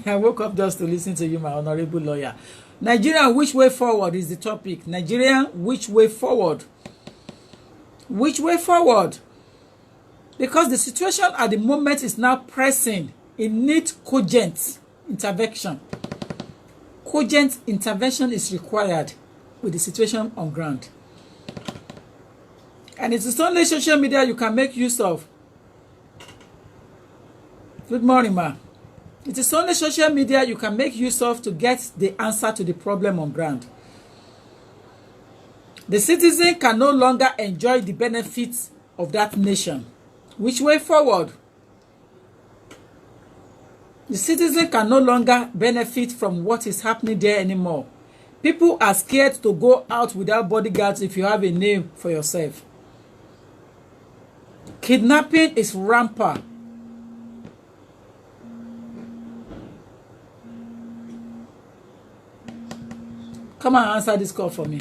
I woke up just to listen to you, my honorable lawyer. Nigeria, which way forward is the topic. Nigeria, which way forward? Which way forward? Because the situation at the moment is now pressing. It needs cogent intervention. Cogent intervention is required with the situation on ground. And it is only social media you can make use of. Good morning, ma. It is only social media you can make use of to get the answer to the problem on ground. The citizen can no longer enjoy the benefits of that nation. Which way forward? The citizen can no longer benefit from what is happening there anymore. People are scared to go out without bodyguards if you have a name for yourself. Kidnapping is rampant. Come and answer this call for me.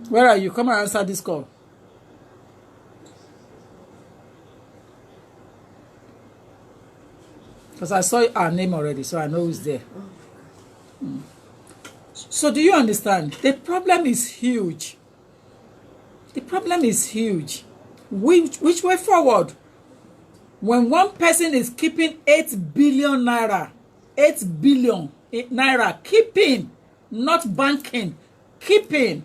Where are you? Come and answer this call. Because I saw our name already, so I know who's there. So do you understand? The problem is huge. The problem is huge. Which way forward? When one person is keeping 8 billion naira, 8 billion naira, keeping, not banking, keeping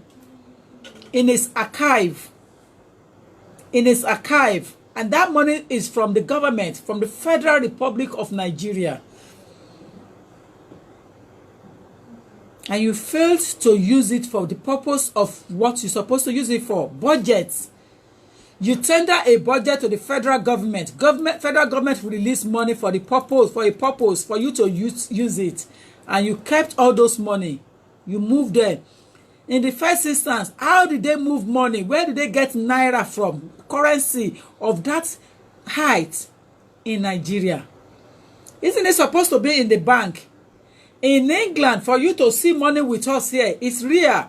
in his archive. In his archive. And that money is from the government, from the Federal Republic of Nigeria. And you failed to use it for the purpose of what you're supposed to use it for. Budgets. You tender a budget to the federal government. Federal government will release money for the purpose, for you to use it. And you kept all those money. You moved them. In the first instance, how did they move money? Where did they get naira from? Currency of that height in Nigeria. Isn't it supposed to be in the bank? In England, for you to see money with us here, it's rare.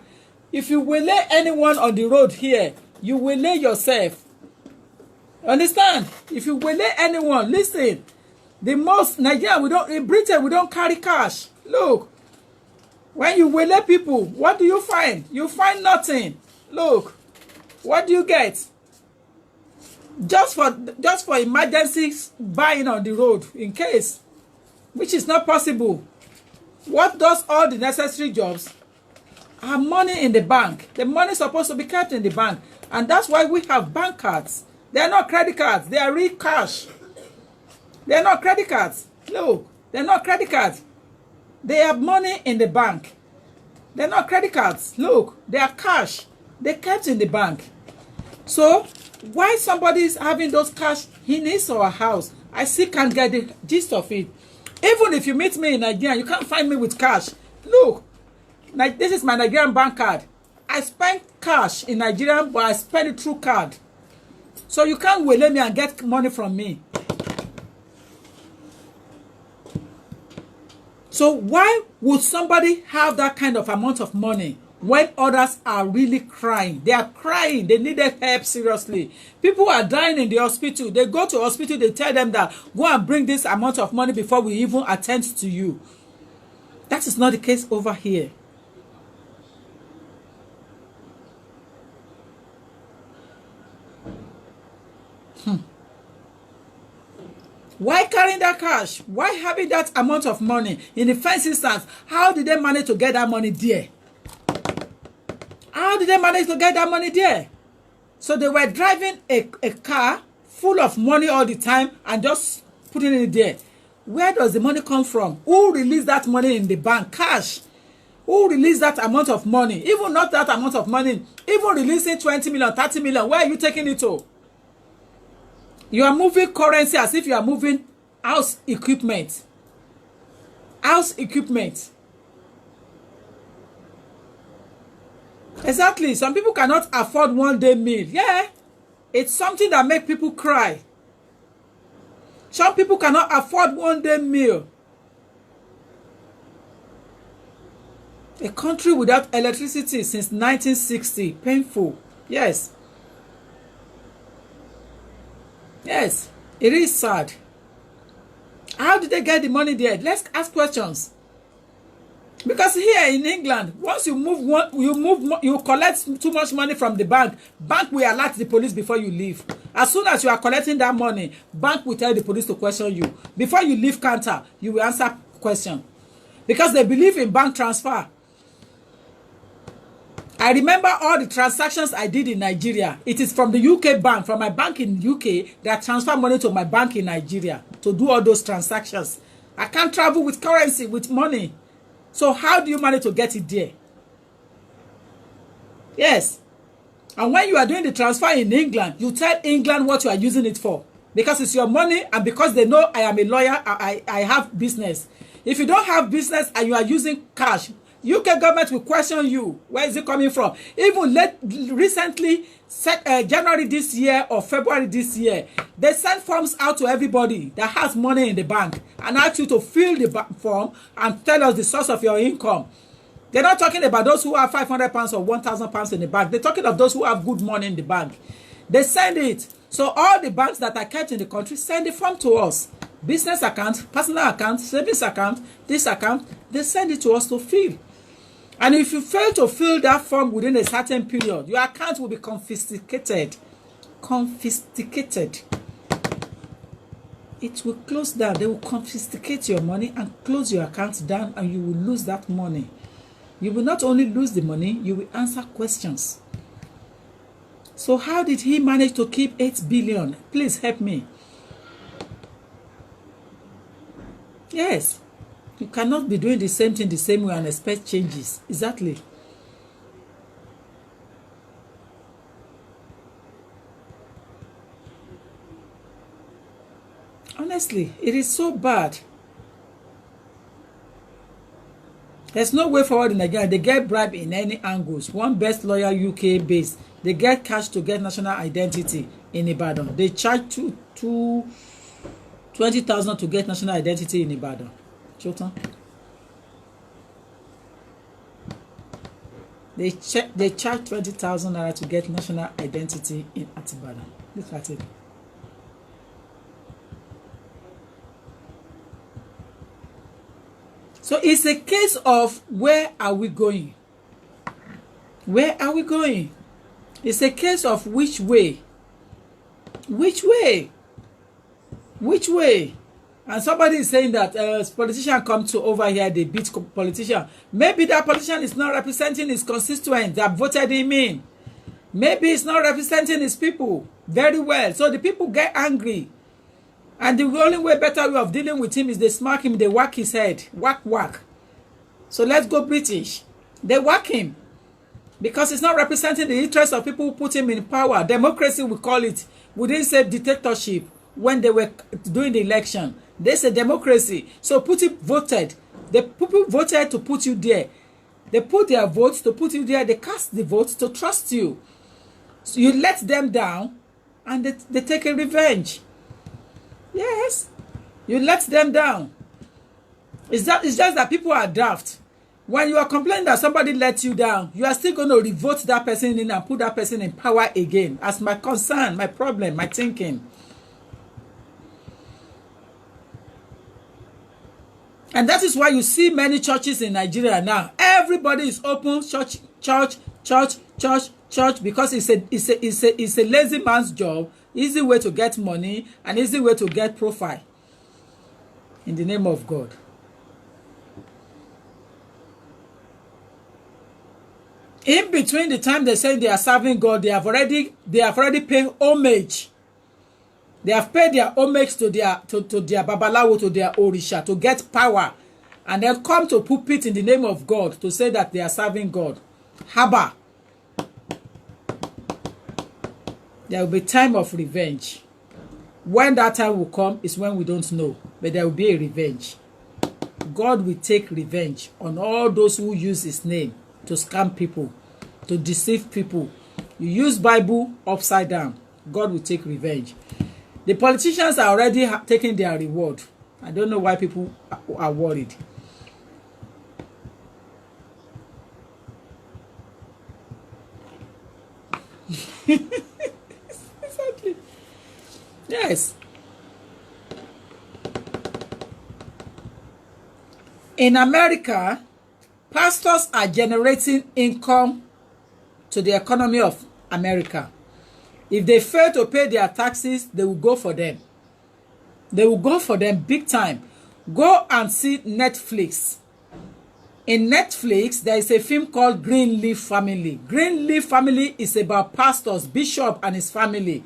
If you will lay anyone on the road here, you will lay yourself. Understand? If you will lay anyone, listen. The most Nigeria, in Britain, we don't carry cash. Look. When you will lay people, what do you find? You find nothing. Look. What do you get? Just for emergencies buying on the road in case, which is not possible. What does all the necessary jobs? Have money in the bank. The money is supposed to be kept in the bank, and that's why we have bank cards. They are not credit cards. They are real cash. They're not credit cards. Look, they're not credit cards. They have money in the bank. They're not credit cards. Look, they are cash. They kept in the bank. So, why somebody is having those cash in his or her house, I still can't get the gist of it. Even if you meet me in Nigeria, you can't find me with cash. Look, like this is my Nigerian bank card. I spend cash in Nigeria, but I spend it through card. So you can't waylay me and get money from me. So why would somebody have that kind of amount of money when others are really crying? They are crying. They needed help seriously. People are dying in the hospital. They go to hospital. They tell them that go and bring this amount of money before we even attend to you. That is not the case over here. Why carrying that cash? Why having that amount of money? In the first instance, how did they manage to get that money there? How did they manage to get that money there? So they were driving a car full of money all the time and just putting it there. Where does the money come from? Who released that money in the bank? Cash. Who released that amount of money? Even not that amount of money. Even releasing 20 million, 30 million. Where are you taking it to? You are moving currency as if you are moving house equipment. House equipment. Exactly. Some people cannot afford one-day meal. Yeah. It's something that makes people cry. Some people cannot afford one-day meal. A country without electricity since 1960. Painful. Yes. Yes, it is sad. How did they get the money there? Let's ask questions. Because here in England, once you you collect too much money from the bank will alert the police before you leave. As soon as you are collecting that money, bank will tell the police to question you. Before you leave counter, you will answer question. Because they believe in bank transfer. I remember all the transactions I did in Nigeria. It is from the UK bank, from my bank in UK, that transfer money to my bank in Nigeria to do all those transactions. I can't travel with currency, with money. So how do you manage to get it there? Yes. And when you are doing the transfer in England, you tell England what you are using it for. Because it's your money and because they know I am a lawyer, I have business. If you don't have business and you are using cash, UK government will question you. Where is it coming from? Even recently, January this year or February this year, they sent forms out to everybody that has money in the bank and ask you to fill the form and tell us the source of your income. They're not talking about those who have £500 or £1,000 in the bank. They're talking of those who have good money in the bank. They send it. So all the banks that are kept in the country send the form to us. Business account, personal account, savings account, this account, they send it to us to fill. And if you fail to fill that form within a certain period, your account will be confiscated. Confiscated. It will close down. They will confiscate your money and close your account down, and you will lose that money. You will not only lose the money, you will answer questions. So how did he manage to keep 8 billion? Please help me. Yes. You cannot be doing the same thing the same way and expect changes. Exactly. Honestly, it is so bad. There's no way forward in Nigeria. They get bribe in any angles. One best lawyer UK based. They get cash to get national identity in Ibadan. They charge 20,000 to get national identity in Ibadan. They charge 20,000 naira to get national identity in Ibadan. Look at it. So it's a case of where are we going? Where are we going? It's a case of which way? Which way? Which way? And somebody is saying that politician come to over here, they beat politician. Maybe that politician is not representing his constituents that voted him in. Maybe it's not representing his people very well. So the people get angry. And the only way, better way of dealing with him is they smack him, they whack his head. Whack, whack. So let's go British. They whack him. Because it's not representing the interests of people who put him in power. Democracy, we call it. We didn't say dictatorship when they were doing the election. They said democracy. So Putin voted. The people voted to put you there. They put their votes to put you there. They cast the votes to trust you. So you let them down and they take a revenge. Yes. You let them down. It's just that people are daft. When you are complaining that somebody let you down, you are still going to revote that person in and put that person in power again. As my concern, my problem, my thinking. And that is why you see many churches in Nigeria now. Everybody is open, church, because it's a lazy man's job, easy way to get money, and easy way to get profile. In the name of God. In between the time they say they are serving God, they have already paid homage. They have paid their homage to their babalawo, to their orisha, to get power, and then come to pulpit in the name of God to say that they are serving God. Haba. There will be time of revenge. When that time will come is when we don't know, but there will be a revenge. God will take revenge on all those who use his name to scam people, to deceive people. You use Bible upside down, God will take revenge. The politicians are already taking their reward. I don't know why people are worried. Exactly. Yes. In America, pastors are generating income to the economy of America. If they fail to pay their taxes, they will go for them. They will go for them big time. Go and see Netflix. In Netflix, there is a film called Greenleaf Family. Greenleaf Family is about pastors, bishop and his family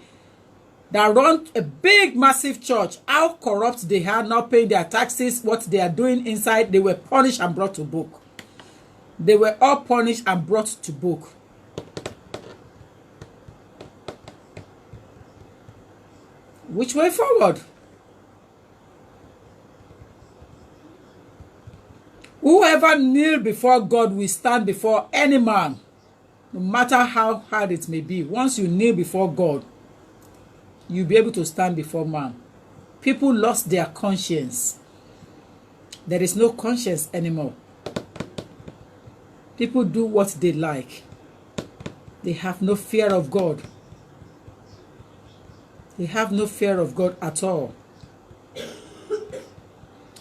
that run a big, massive church. How corrupt they are, not paying their taxes, what they are doing inside. They were punished and brought to book. They were all punished and brought to book. Which way forward? Whoever kneel before God will stand before any man, no matter how hard it may be. Once you kneel before God, you'll be able to stand before man. People lost their conscience. There is no conscience anymore. People do what they like. They have no fear of God. They have no fear of God at all.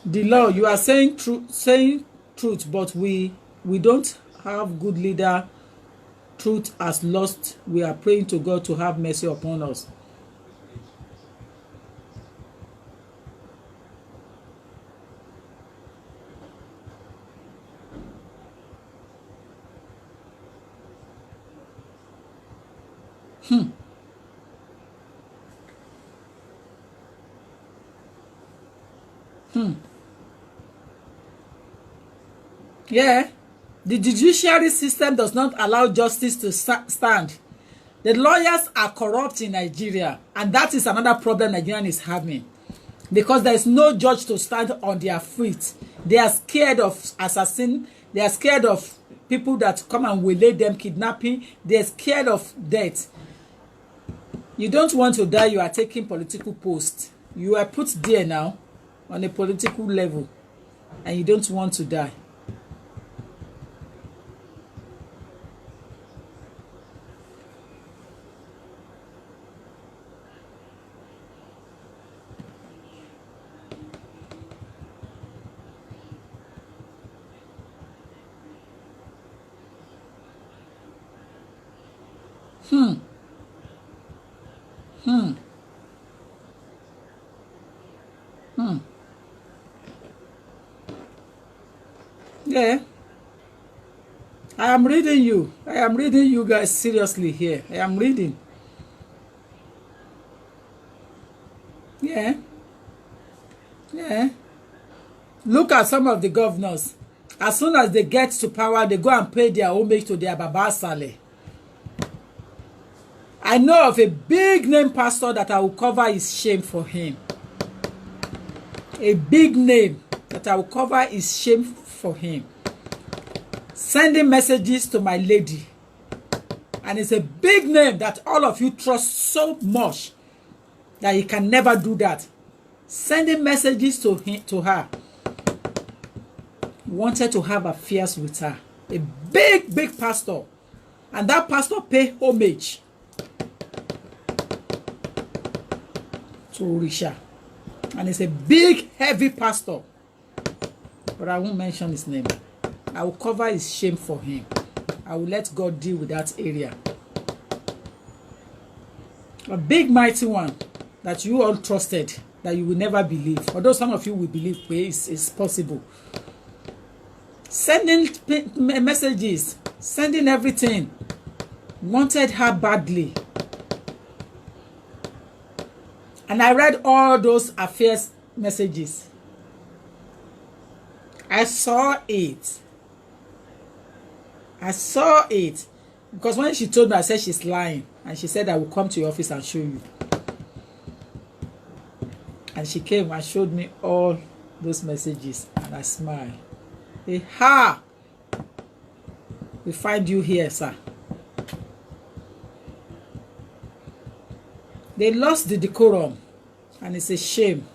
The law, you are saying truth, but we don't have good leader. Truth has lost. We are praying to God to have mercy upon us. Yeah, the judiciary system does not allow justice to stand. The lawyers are corrupt in Nigeria, and that is another problem Nigerian is having, because there is no judge to stand on their feet. They are scared of assassin. They are scared of people that come and waylay them, kidnapping. They are scared of death. You don't want to die. You are taking political post. You are put there now on a political level, and you don't want to die. Yeah. I am reading you. I am reading you guys seriously here. I am reading. Yeah. Yeah. Look at some of the governors. As soon as they get to power, they go and pay their homage to their Baba Saleh. I know of a big name pastor that I will cover his shame for him. A big name that I will cover his shame for him. Sending messages to my lady. And it's a big name that all of you trust so much that he can never do that. Sending messages to her. Wanted to have affairs with her. A big pastor. And that pastor paid homage to Orisha. And it's a big, heavy pastor. But I won't mention his name. I will cover his shame for him. I will let God deal with that area. A big, mighty one that you all trusted, that you will never believe. Although some of you will believe it's possible. Sending messages, sending everything. Wanted her badly. And I read all those affairs messages. I saw it. I saw it. Because when she told me, I said she's lying. And she said I will come to your office and show you. And she came and showed me all those messages. And I smiled. Hey, ha! We find you here, sir. They lost the decorum. And it's a shame.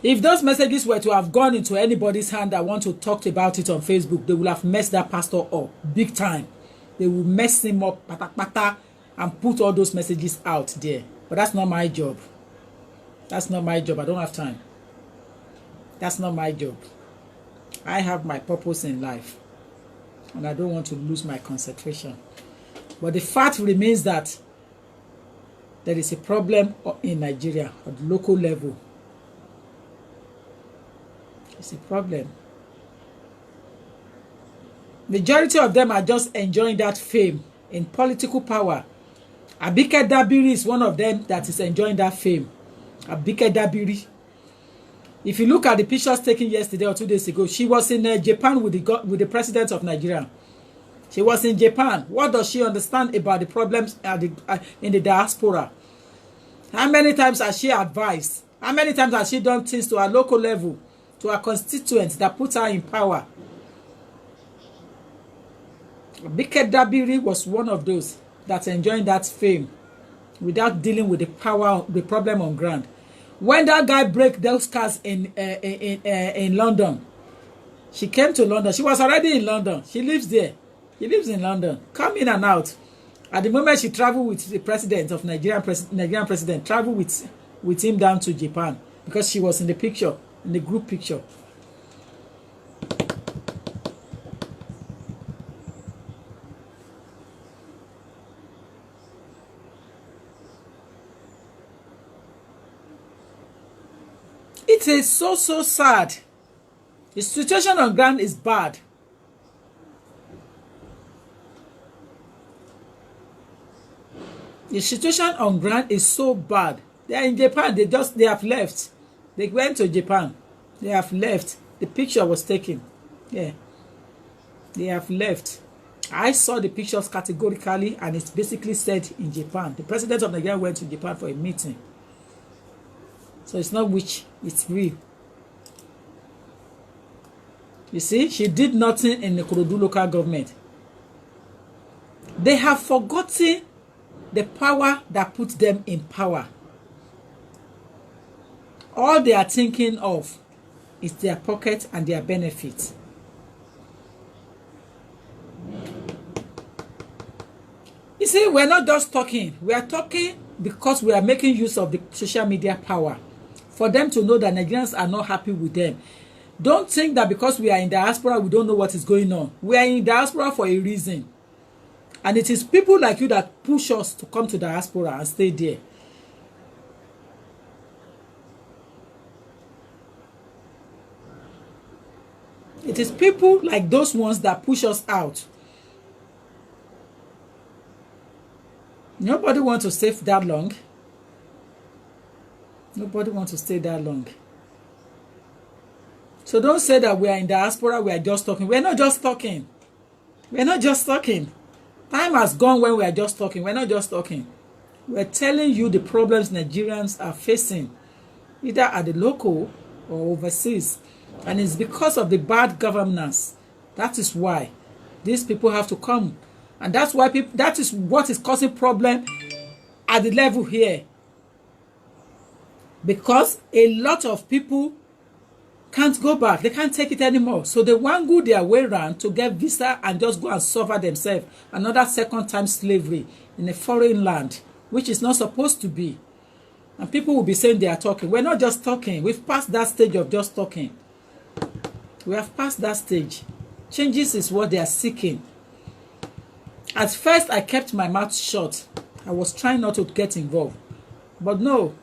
If those messages were to have gone into anybody's hand that want to talk about it on Facebook, they will have messed that pastor up big time. They will mess him up, pata, and put all those messages out there. But that's not my job. That's not my job. I don't have time. That's not my job. I have my purpose in life. And I don't want to lose my concentration. But the fact remains that there is a problem in Nigeria at the local level. It's a problem. Majority of them are just enjoying that fame in political power. Abike Dabiri is one of them that is enjoying that fame. Abike Dabiri. If you look at the pictures taken yesterday or 2 days ago, she was in Japan with the president of Nigeria. She was in Japan. What does she understand about the problems in the diaspora? How many times has she advised? How many times has she done things to her local level, to her constituents that put her in power? Abike Dabiri was one of those that's enjoying that fame without dealing with the problem on ground. When that guy broke those cars in London, she came to London. She was already in London. She lives there. She lives in London. Come in and out. At the moment she traveled with the president of Nigerian president, traveled with him down to Japan because she was in the picture, in the group picture. It is so sad. The situation on ground is bad. The situation on ground is so bad. They are in Japan. They have left. They went to Japan. They have left. The picture was taken. Yeah. They have left. I saw the pictures categorically, and it's basically said in Japan. The president of Nigeria went to Japan for a meeting. So it's not witch, it's real. You see, she did nothing in the Ikorodu local government. They have forgotten the power that put them in power. All they are thinking of is their pocket and their benefits. You see, we're not just talking. We are talking because we are making use of the social media power for them to know that Nigerians are not happy with them. Don't think that because we are in diaspora, we don't know what is going on. We are in diaspora for a reason. And it is people like you that push us to come to diaspora and stay there. It is people like those ones that push us out. Nobody wants to stay that long. Nobody wants to stay that long. So don't say that we are in diaspora, we are just talking. We're not just talking. We're not just talking. Time has gone when we are just talking. We're not just talking. We're telling you the problems Nigerians are facing, either at the local or overseas. And it's because of the bad governance. That is why these people have to come. And that's why that is what is causing problem at the level here. Because a lot of people can't go back. They can't take it anymore. So they want to go their way around to get visa and just go and suffer themselves. Another second time slavery in a foreign land, which is not supposed to be. And people will be saying they are talking. We're not just talking. We've passed that stage of just talking. We have passed that stage. Changes is what they are seeking. At first, I kept my mouth shut. I was trying not to get involved. But no.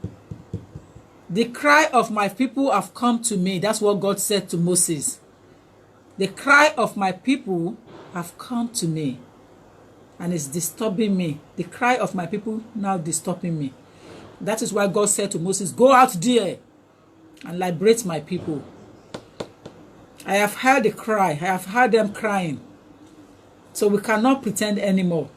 The cry of my people have come to me. That's what God said to Moses. The cry of my people have come to me. And it's disturbing me. The cry of my people now disturbing me. That is why God said to Moses, go out there and liberate my people. I have heard the cry. I have heard them crying. So we cannot pretend anymore.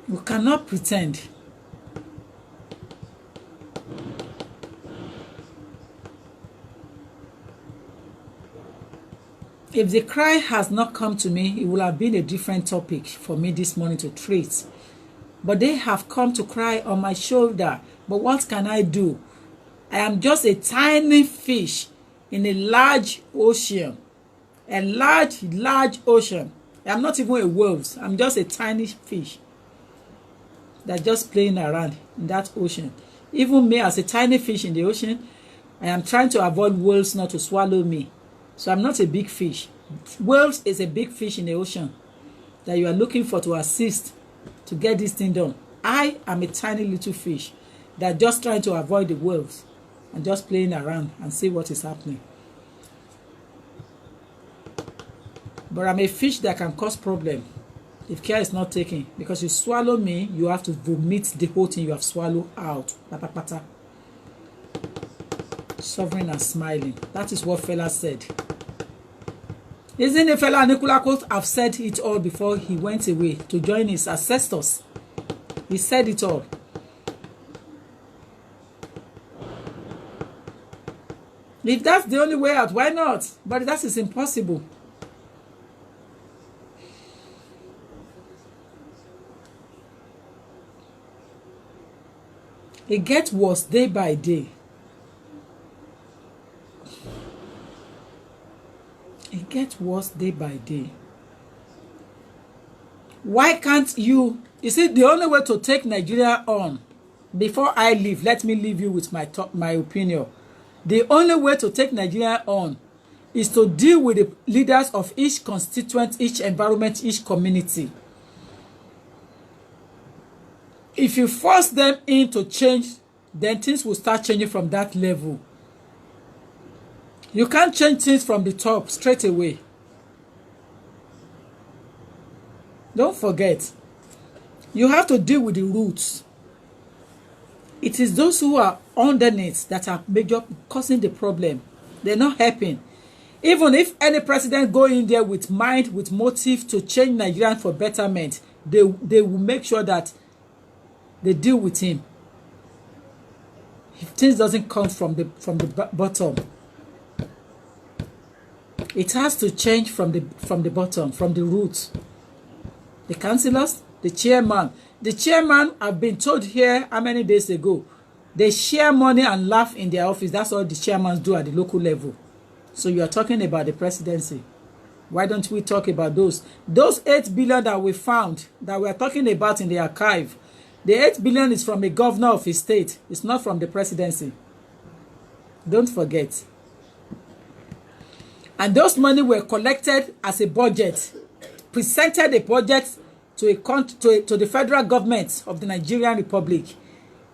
We cannot pretend. If the cry has not come to me, it will have been a different topic for me this morning to treat. But they have come to cry on my shoulder. But what can I do? I am just a tiny fish in a large ocean. A large ocean. I'm not even a whale. I'm just a tiny fish that's just playing around in that ocean. Even me as a tiny fish in the ocean, I am trying to avoid whales not to swallow me. So I'm not a big fish. Whales is a big fish in the ocean that you are looking for to assist to get this thing done. I am a tiny little fish that just trying to avoid the whales and just playing around and see what is happening. But I'm a fish that can cause problem if care is not taken. Because you swallow me, you have to vomit the whole thing you have swallowed out. Pata pata. Sovereign and smiling. That is what fella said. Isn't a fella Nicola could have said it all before he went away to join his ancestors? He said it all. If that's the only way out, why not? But that is impossible. It gets worse day by day. It gets worse day by day. Why can't you see the only way to take Nigeria on, before I leave, let me leave you with my opinion. The only way to take Nigeria on is to deal with the leaders of each constituent, each environment, each community. If you force them in to change, then things will start changing from that level. You can't change things from the top straight away. Don't forget, you have to deal with the roots. It is those who are underneath that are causing the problem. They're not helping. Even if any president go in there with mind, with motive to change Nigeria for betterment, they will make sure that they deal with him. If things doesn't come from the bottom, it has to change from the bottom, from the roots. The councillors, the chairman. The chairman have been told here how many days ago, they share money and laugh in their office. That's all the chairmans do at the local level. So you are talking about the presidency. Why don't we talk about those 8 billion that we found, that we are talking about in the archive? The 8 billion is from a governor of a state. It's not from the presidency. Don't forget. And those money were collected as a budget, presented a budget to the federal government of the Nigerian Republic,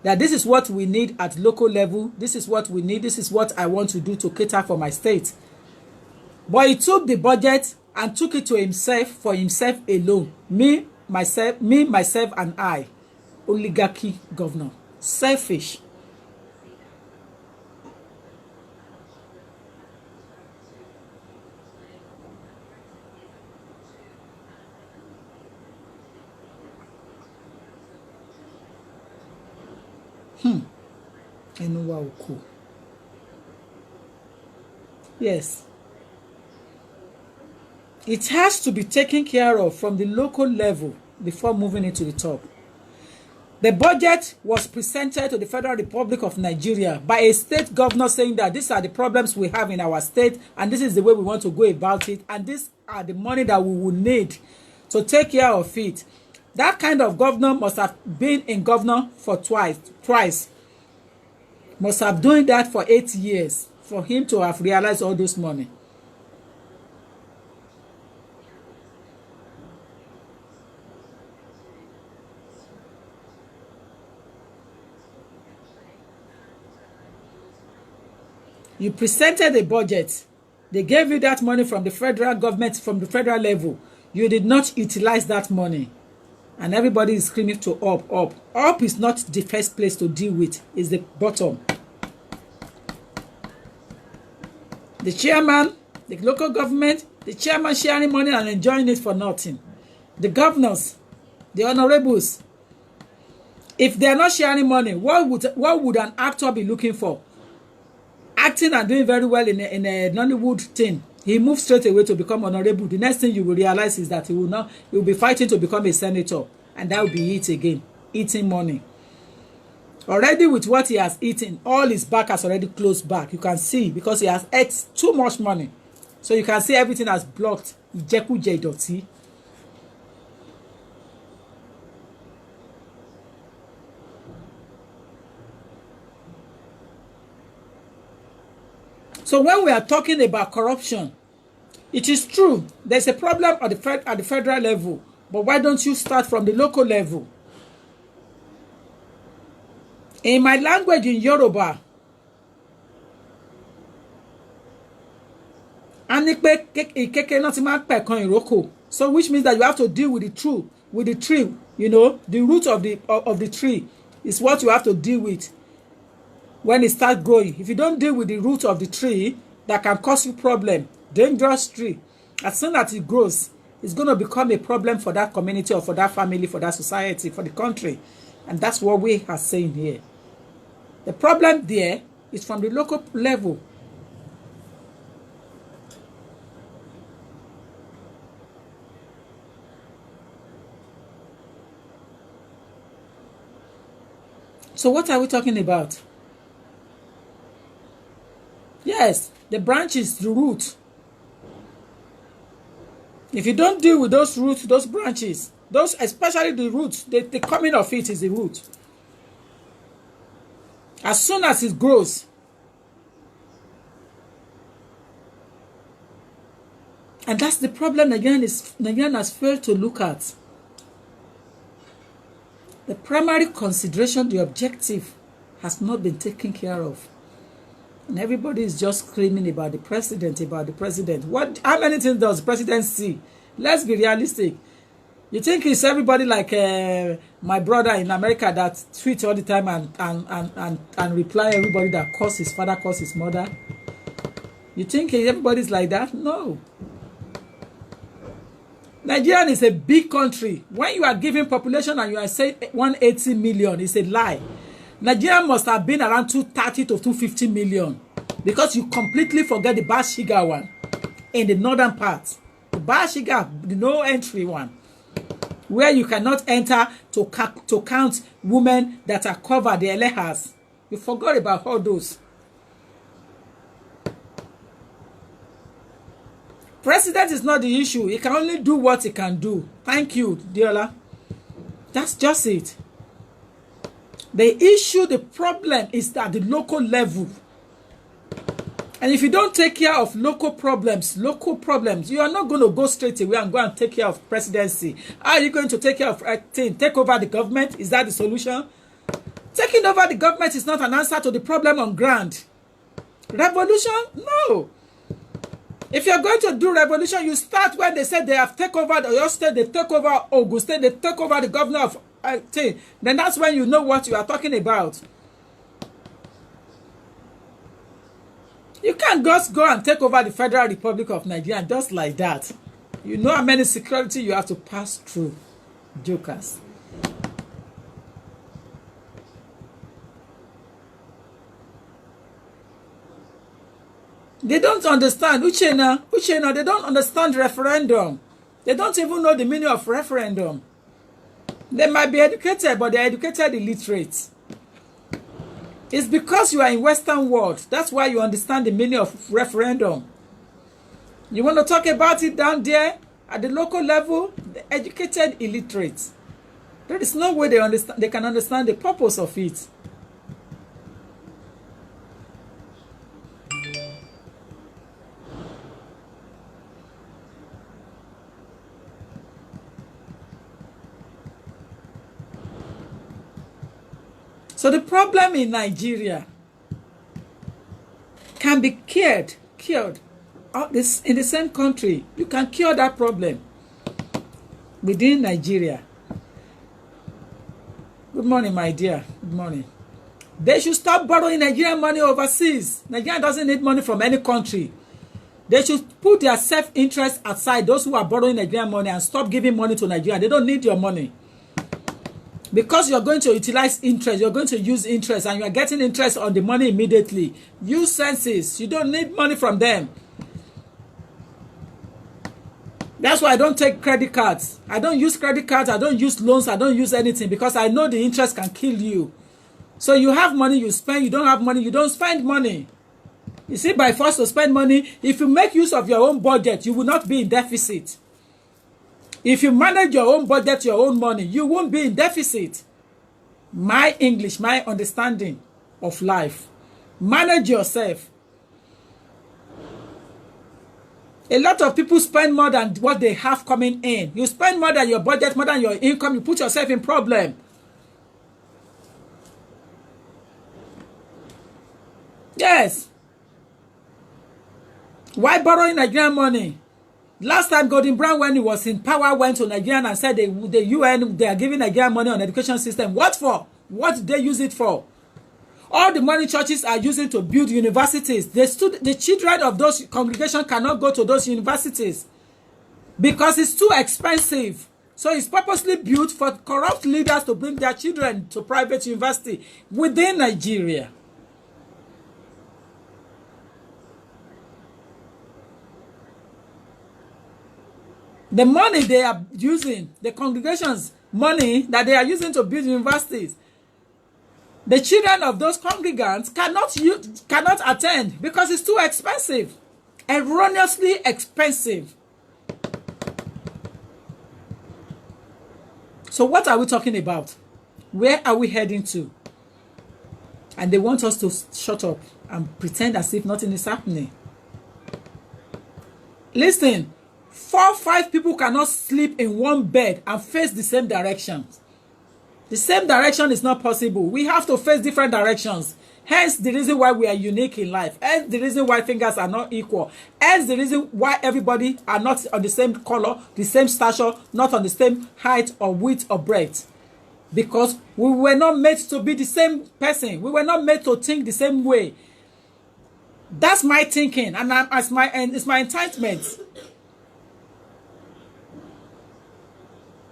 that this is what we need at local level, this is what we need, this is what I want to do to cater for my state. But he took the budget and took it to himself, for himself alone. Me, myself, and I. Oligarchy governor. Selfish. Ẹnu wa ò kò. Yes. It has to be taken care of from the local level before moving it to the top. The budget was presented to the Federal Republic of Nigeria by a state governor saying that these are the problems we have in our state and this is the way we want to go about it and these are the money that we will need to take care of it. That kind of governor must have been in governor for twice. Must have doing that for 8 years for him to have realized all this money. You presented a budget. They gave you that money from the federal government, from the federal level. You did not utilize that money. And everybody is screaming to up, up. Up is not the first place to deal with. It's the bottom. The chairman, the local government, the chairman sharing money and enjoying it for nothing. The governors, the honorables. If they are not sharing money, what would an actor be looking for? Acting and doing very well in a Nollywood thing, he moves straight away to become honorable. The next thing you will realize is that he will be fighting to become a senator, and that will be it again, eating money. Already with what he has eaten, all his back has already closed back. You can see because he has ate too much money, so you can see everything has blocked. Ìjẹkújẹ ìdọ̀tí. So when we are talking about corruption, it is true. There's a problem at the federal level. But why don't you start from the local level? In my language, in Yoruba, so which means that you have to deal with the tree. You know, the root of the tree is what you have to deal with. When it starts growing, if you don't deal with the root of the tree, that can cause you problem. Dangerous tree. As soon as it grows, it's going to become a problem for that community or for that family, for that society, for the country. And that's what we are saying here. The problem there is from the local level. So what are we talking about? Yes, the branch is the root. If you don't deal with those roots, those branches, those especially the roots, the coming of it is the root. As soon as it grows, and that's the problem Nigerian has failed to look at. The primary consideration, the objective, has not been taken care of. And everybody is just screaming about the president, How many things does the president see? Let's be realistic. You think it's everybody like my brother in America that tweets all the time and reply everybody that calls his father, calls his mother? You think everybody's like that? No. Nigeria is a big country. When you are giving population and you are saying 180 million, it's a lie. Nigeria must have been around 230 to 250 million because you completely forget the Bashiga one in the northern part. The Bashiga, the no entry one, where you cannot enter to count women that are covered, the elehas. You forgot about all those. President is not the issue. He can only do what he can do. Thank you, Diola. That's just it. The issue, the problem is at the local level. And if you don't take care of local problems, you are not going to go straight away and go and take care of presidency. How are you going to take care of take over the government? Is that the solution? Taking over the government is not an answer to the problem on ground. Revolution? No. If you're going to do revolution, you start when they said they have taken over the Oyo State, they take over Ogun State, they take over the governor of thing. Then that's when you know what you are talking about. You can't just go and take over the Federal Republic of Nigeria just like that. You know how many security you have to pass through, jokers. They don't understand. Uchenna, they don't understand referendum. They don't even know the meaning of referendum. They might be educated, but they're educated illiterate. It's because you are in Western world. That's why you understand the meaning of referendum. You want to talk about it down there at the local level, the educated illiterates. There is no way they can understand the purpose of it. So the problem in Nigeria can be cured in the same country. You can cure that problem within Nigeria. Good morning, my dear. Good morning. They should stop borrowing Nigerian money overseas. Nigeria doesn't need money from any country. They should put their self-interest aside, those who are borrowing Nigerian money, and stop giving money to Nigeria. They don't need your money. Because you're going to utilize interest, you're going to use interest, and you're getting interest on the money immediately. Use senses. You don't need money from them. That's why I don't take credit cards. I don't use credit cards. I don't use loans. I don't use anything because I know the interest can kill you. So you have money, you spend. You don't have money, you don't spend money. You see, by force to spend money, if you make use of your own budget, you will not be in deficit. If you manage your own budget, your own money, you won't be in deficit. My English, my understanding of life. Manage yourself. A lot of people spend more than what they have coming in. You spend more than your budget, more than your income, you put yourself in problem. Yes. Why borrowing Nigerian money? Last time Gordon Brown, when he was in power, went to Nigeria and said the UN, they are giving Nigerian money on education system. What for? What did they use it for? All the money churches are using to build universities. The children of those congregations cannot go to those universities because it's too expensive. So it's purposely built for corrupt leaders to bring their children to private university within Nigeria. The money they are using, the congregations' money that they are using to build universities, the children of those congregants cannot attend because it's too expensive, erroneously expensive. So what are we talking about? Where are we heading to? And they want us to shut up and pretend as if nothing is happening. Listen. 4 or 5 people cannot sleep in one bed and face the same direction. The same direction is not possible. We have to face different directions. Hence the reason why we are unique in life. Hence the reason why fingers are not equal. Hence the reason why everybody are not on the same color, the same stature, not on the same height or width or breadth. Because we were not made to be the same person. We were not made to think the same way. That's my thinking, and it's my entitlement.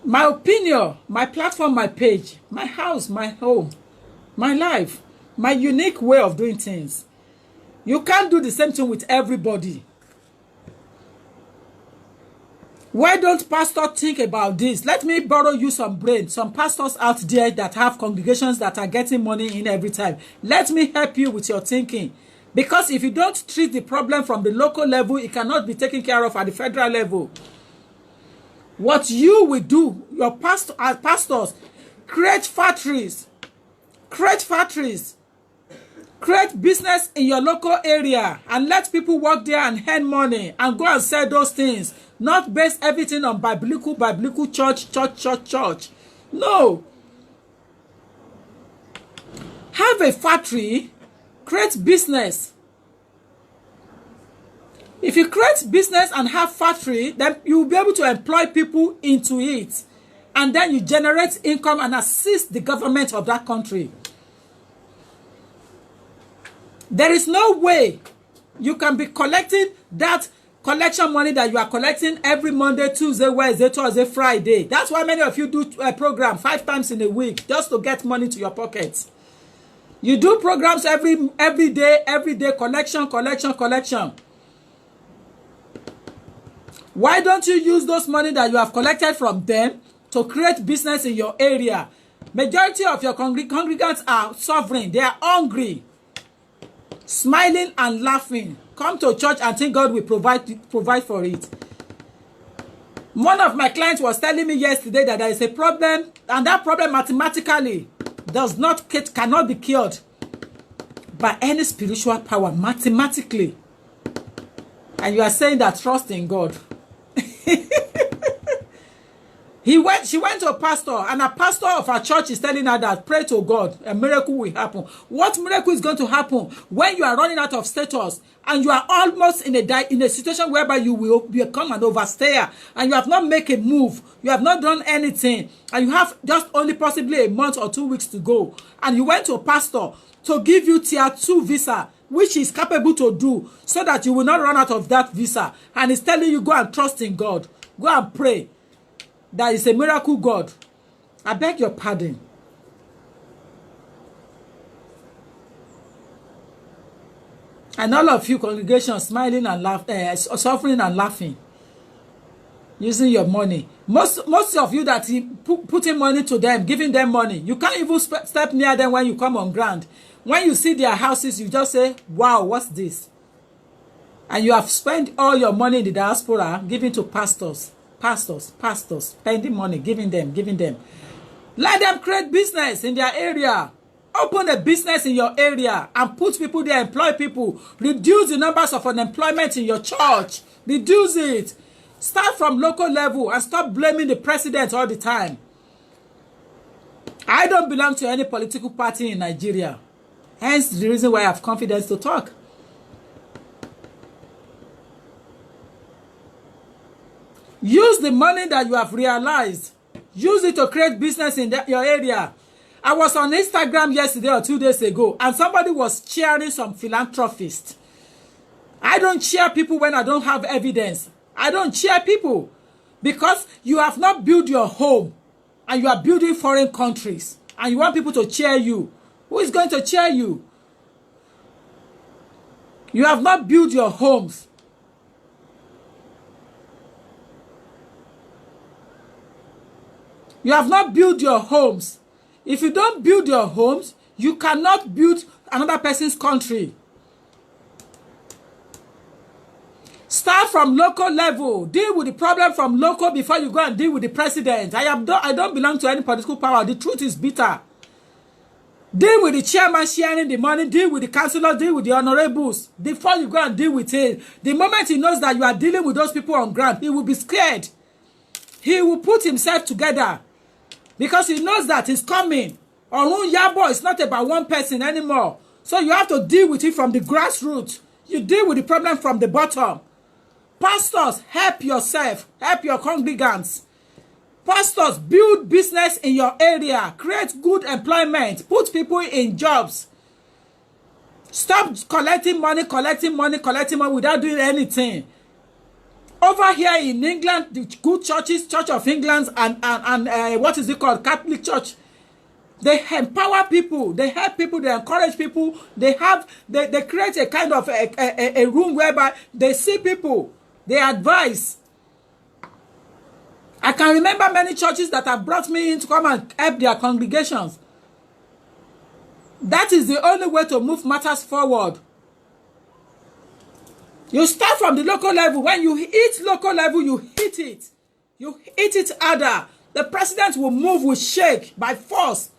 My opinion, my platform, my page, my house, my home, my life, my unique way of doing things. You can't do the same thing with everybody. Why don't pastors think about this? Let me borrow you some brain. Some pastors out there that have congregations that are getting money in every time. Let me help you with your thinking. Because if you don't treat the problem from the local level, it cannot be taken care of at the federal level. What you will do, your pastors, create factories, create business in your local area and let people work there and earn money and go and sell those things. Not base everything on biblical church. No. Have a factory, create business. If you create business and have factory, then you will be able to employ people into it. And then you generate income and assist the government of that country. There is no way you can be collecting that collection money that you are collecting every Monday, Tuesday, Wednesday, Thursday, Friday. That's why many of you do a program 5 times in a week just to get money to your pockets. You do programs every day, collection. Why don't you use those money that you have collected from them to create business in your area? Majority of your congregants are suffering. They are hungry, smiling and laughing. Come to church and think God will provide for it. One of my clients was telling me yesterday that there is a problem, and that problem mathematically cannot be cured by any spiritual power, mathematically. And you are saying that trust in God. She went to a pastor, and a pastor of her church is telling her that pray to God, a miracle will happen. What miracle is going to happen when you are running out of status and you are almost in a situation whereby you will become an overstayer and you have not made a move, you have not done anything, and you have just only possibly a month or 2 weeks to go, and you went to a pastor to give you tier 2 visa, which is capable to do so that you will not run out of that visa, and he's telling you go and trust in God, go and pray. That is a miracle God. I beg your pardon. And all of you congregation smiling and suffering and laughing, using your money. Most of you that putting money to them, giving them money, you can't even step near them when you come on ground. When you see their houses, you just say, wow, what's this? And you have spent all your money in the diaspora giving to pastors, spending money, giving them. Let them create business in their area. Open a business in your area and put people there, employ people. Reduce the numbers of unemployment in your church. Reduce it. Start from local level and stop blaming the president all the time. I don't belong to any political party in Nigeria. Hence the reason why I have confidence to talk. Use the money that you have realized. Use it to create business in your area. I was on Instagram yesterday or 2 days ago, and somebody was cheering some philanthropist. I don't cheer people when I don't have evidence. I don't cheer people because you have not built your home and you are building foreign countries and you want people to cheer you. Who is going to cheer you? You have not built your homes. You have not built your homes. If you don't build your homes, you cannot build another person's country. Start from local level. Deal with the problem from local before you go and deal with the president. I don't belong to any political power. The truth is bitter. Deal with the chairman sharing the money. Deal with the councillor. Deal with the honorables before you go and deal with it. The moment he knows that you are dealing with those people on ground, he will be scared. He will put himself together. Because he knows that he's coming. Orun Yabo is not about one person anymore. So you have to deal with it from the grassroots. You deal with the problem from the bottom. Pastors, help yourself. Help your congregants. Pastors, build business in your area. Create good employment. Put people in jobs. Stop collecting money without doing anything. Over here in England, the good churches, Church of England and what is it called? Catholic Church. They empower people. They help people. They encourage people. They create a kind of a room whereby they see people. They advise. I can remember many churches that have brought me in to come and help their congregations. That is the only way to move matters forward. You start from the local level. When you hit local level, you hit it. You hit it harder. The president will move, will shake by force.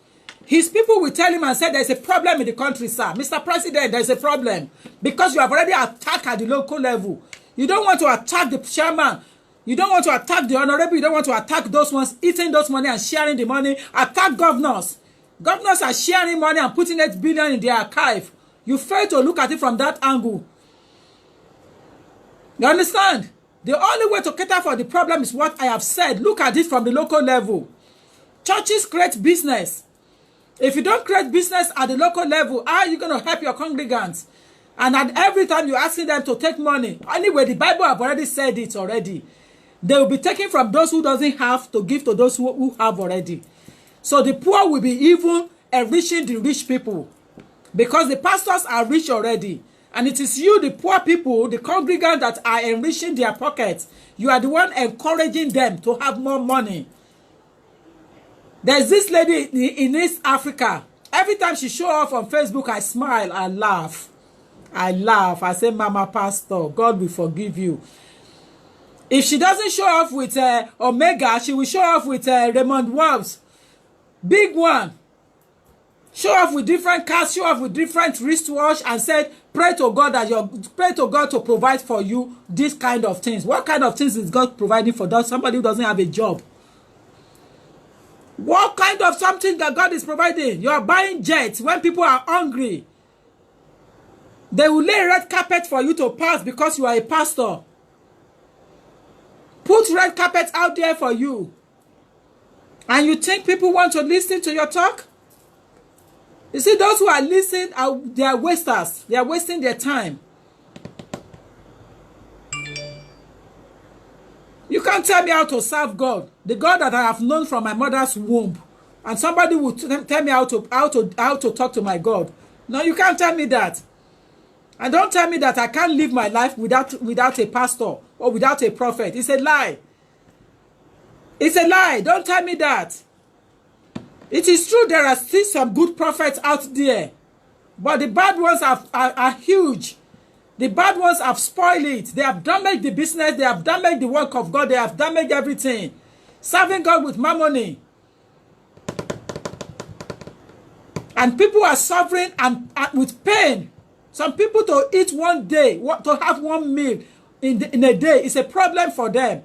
His people will tell him and say, there's a problem in the country, sir. Mr. President, there's a problem. Because you have already attacked at the local level. You don't want to attack the chairman. You don't want to attack the honorable. You don't want to attack those ones eating those money and sharing the money. Attack governors. Governors are sharing money and putting 8 billion in their archive. You fail to look at it from that angle. You understand? The only way to cater for the problem is what I have said. Look at it from the local level. Churches create business. If you don't create business at the local level, how are you going to help your congregants? And at every time you're asking them to take money. Anyway, the Bible have already said it already. They will be taken from those who doesn't have to give to those who have already. So the poor will be even enriching the rich people. Because the pastors are rich already. And it is you, the poor people, the congregants that are enriching their pockets. You are the one encouraging them to have more money. There's this lady in East Africa. Every time she show off on Facebook, I smile, I laugh. I laugh. I say, Mama Pastor, God will forgive you. If she doesn't show off with Omega, she will show off with Raymond Wolves. Big one. Show off with different cars, show off with different wristwatch, and said, pray to God to provide for you this kind of things. What kind of things is God providing for that somebody who doesn't have a job? What kind of something that God is providing? You are buying jets when people are hungry. They will lay red carpet for you to pass because you are a pastor. Put red carpet out there for you. And you think people want to listen to your talk? You see, those who are listening, they are wasters. They are wasting their time. You can't tell me how to serve God. The God that I have known from my mother's womb. And somebody will tell me how to talk to my God. No, you can't tell me that. And don't tell me that I can't live my life without a pastor or without a prophet. It's a lie. It's a lie. Don't tell me that. It is true there are still some good prophets out there. But the bad ones are huge. The bad ones have spoiled it. They have damaged the business. They have damaged the work of God. They have damaged everything. Serving God with money. And people are suffering and with pain. Some people to eat one day, to have one meal in a day is a problem for them.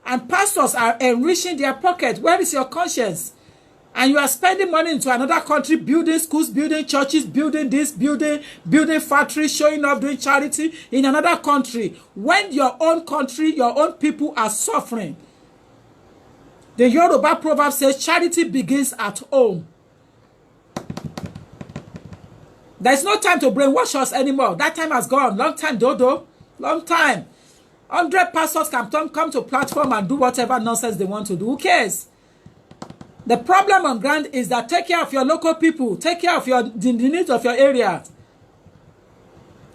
And pastors are enriching their pocket. Where is your conscience? And you are spending money into another country, building schools, building churches, building this, building factories, showing up, doing charity in another country. When your own country, your own people are suffering. The Yoruba proverb says, charity begins at home. There's no time to brainwash us anymore. That time has gone. Long time, Dodo. Long time. 100 pastors can come to platform and do whatever nonsense they want to do. Who cares? The problem on ground is that take care of your local people. Take care of the needs of your area.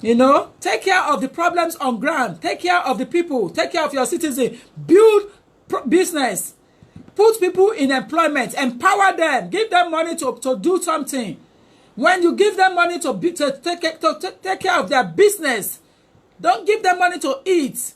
You know? Take care of the problems on ground. Take care of the people. Take care of your citizens. Build business. Put people in employment. Empower them. Give them money to do something. When you give them money to take care of their business, don't give them money to eat.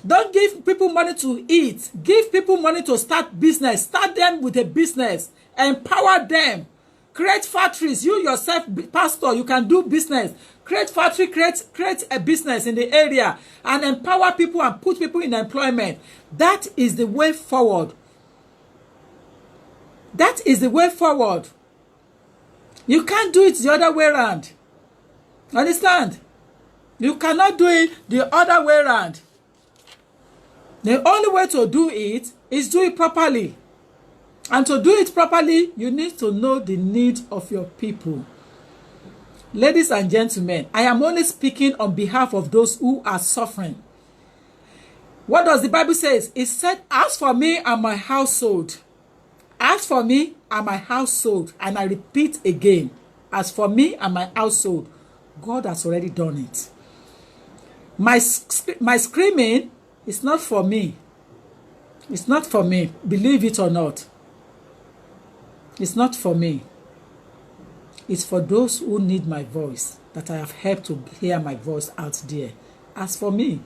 Don't give people money to eat. Give people money to start business. Start them with a business. Empower them. Create factories. You yourself, pastor, you can do business. Create factory, create a business in the area and empower people and put people in employment. That is the way forward. That is the way forward. You can't do it the other way around. Understand? You cannot do it the other way around. The only way to do it is do it properly. And to do it properly, you need to know the needs of your people. Ladies and gentlemen, I am only speaking on behalf of those who are suffering. What does the Bible say? It said, as for me and my household. As for me and my household. And I repeat again, as for me and my household, God has already done it. My screaming is not for me. It's not for me. Believe it or not. It's not for me. It's for those who need my voice, that I have helped to hear my voice out there. As for me,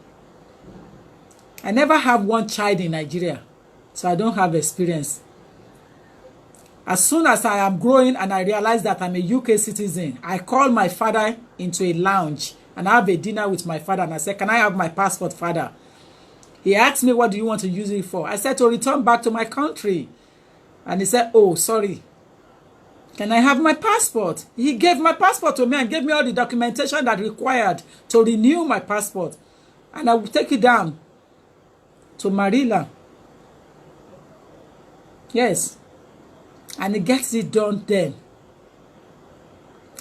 I never have one child in Nigeria, so I don't have experience. As soon as I am growing and I realize that I'm a UK citizen, I call my father into a lounge and I have a dinner with my father and I said, can I have my passport, father? He asked me, what do you want to use it for? I said, to return back to my country. And he said, oh, sorry. Can I have my passport? He gave my passport to me and gave me all the documentation that required to renew my passport. and I will take you down to Marilla. Yes. And he gets it done then.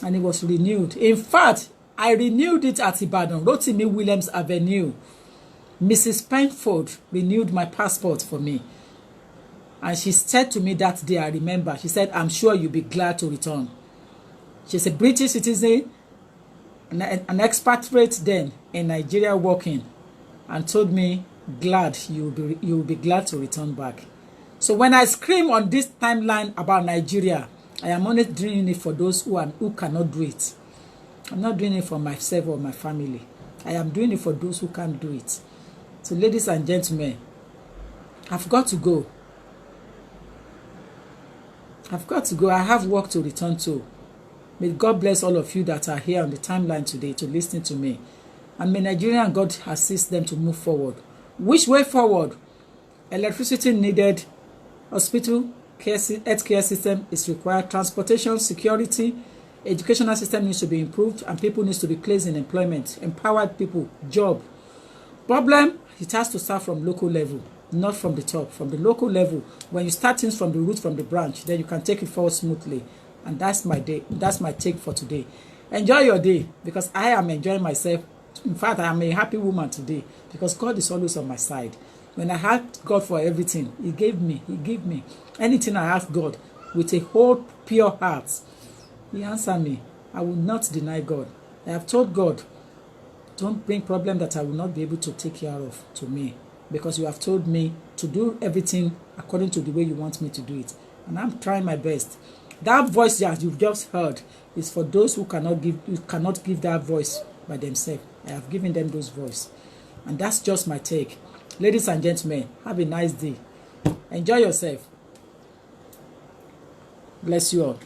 And it was renewed. In fact, I renewed it at Ibadan, Rotimi Williams Avenue. Mrs. Penford renewed my passport for me. And she said to me that day, I remember, she said, I'm sure you'll be glad to return. She's a British citizen, an expatriate then in Nigeria working, and told me, glad you will be glad to return back. So when I scream on this timeline about Nigeria, I am only doing it for those who cannot do it. I'm not doing it for myself or my family. I am doing it for those who can't do it. So ladies and gentlemen, I've got to go. I've got to go. I have work to return to. May God bless all of you that are here on the timeline today to listen to me. And may Nigeria and God assist them to move forward. Which way forward? Electricity needed. Hospital, healthcare system is required. Transportation, security, educational system needs to be improved, and people need to be placed in employment. Empowered people, job. Problem, it has to start from local level, not from the top. From the local level, when you start things from the root, from the branch, then you can take it forward smoothly. And that's my day. That's my take for today. Enjoy your day, because I am enjoying myself. In fact, I am a happy woman today because God is always on my side. When I asked God for everything, He gave me. He gave me. Anything I ask God with a whole pure heart, He answered me. I will not deny God. I have told God, don't bring problem that I will not be able to take care of to me, because you have told me to do everything according to the way you want me to do it. And I'm trying my best. That voice that you've just heard is for those who cannot give that voice by themselves. I have given them those voice. And that's just my take. Ladies and gentlemen, have a nice day. Enjoy yourself. Bless you all.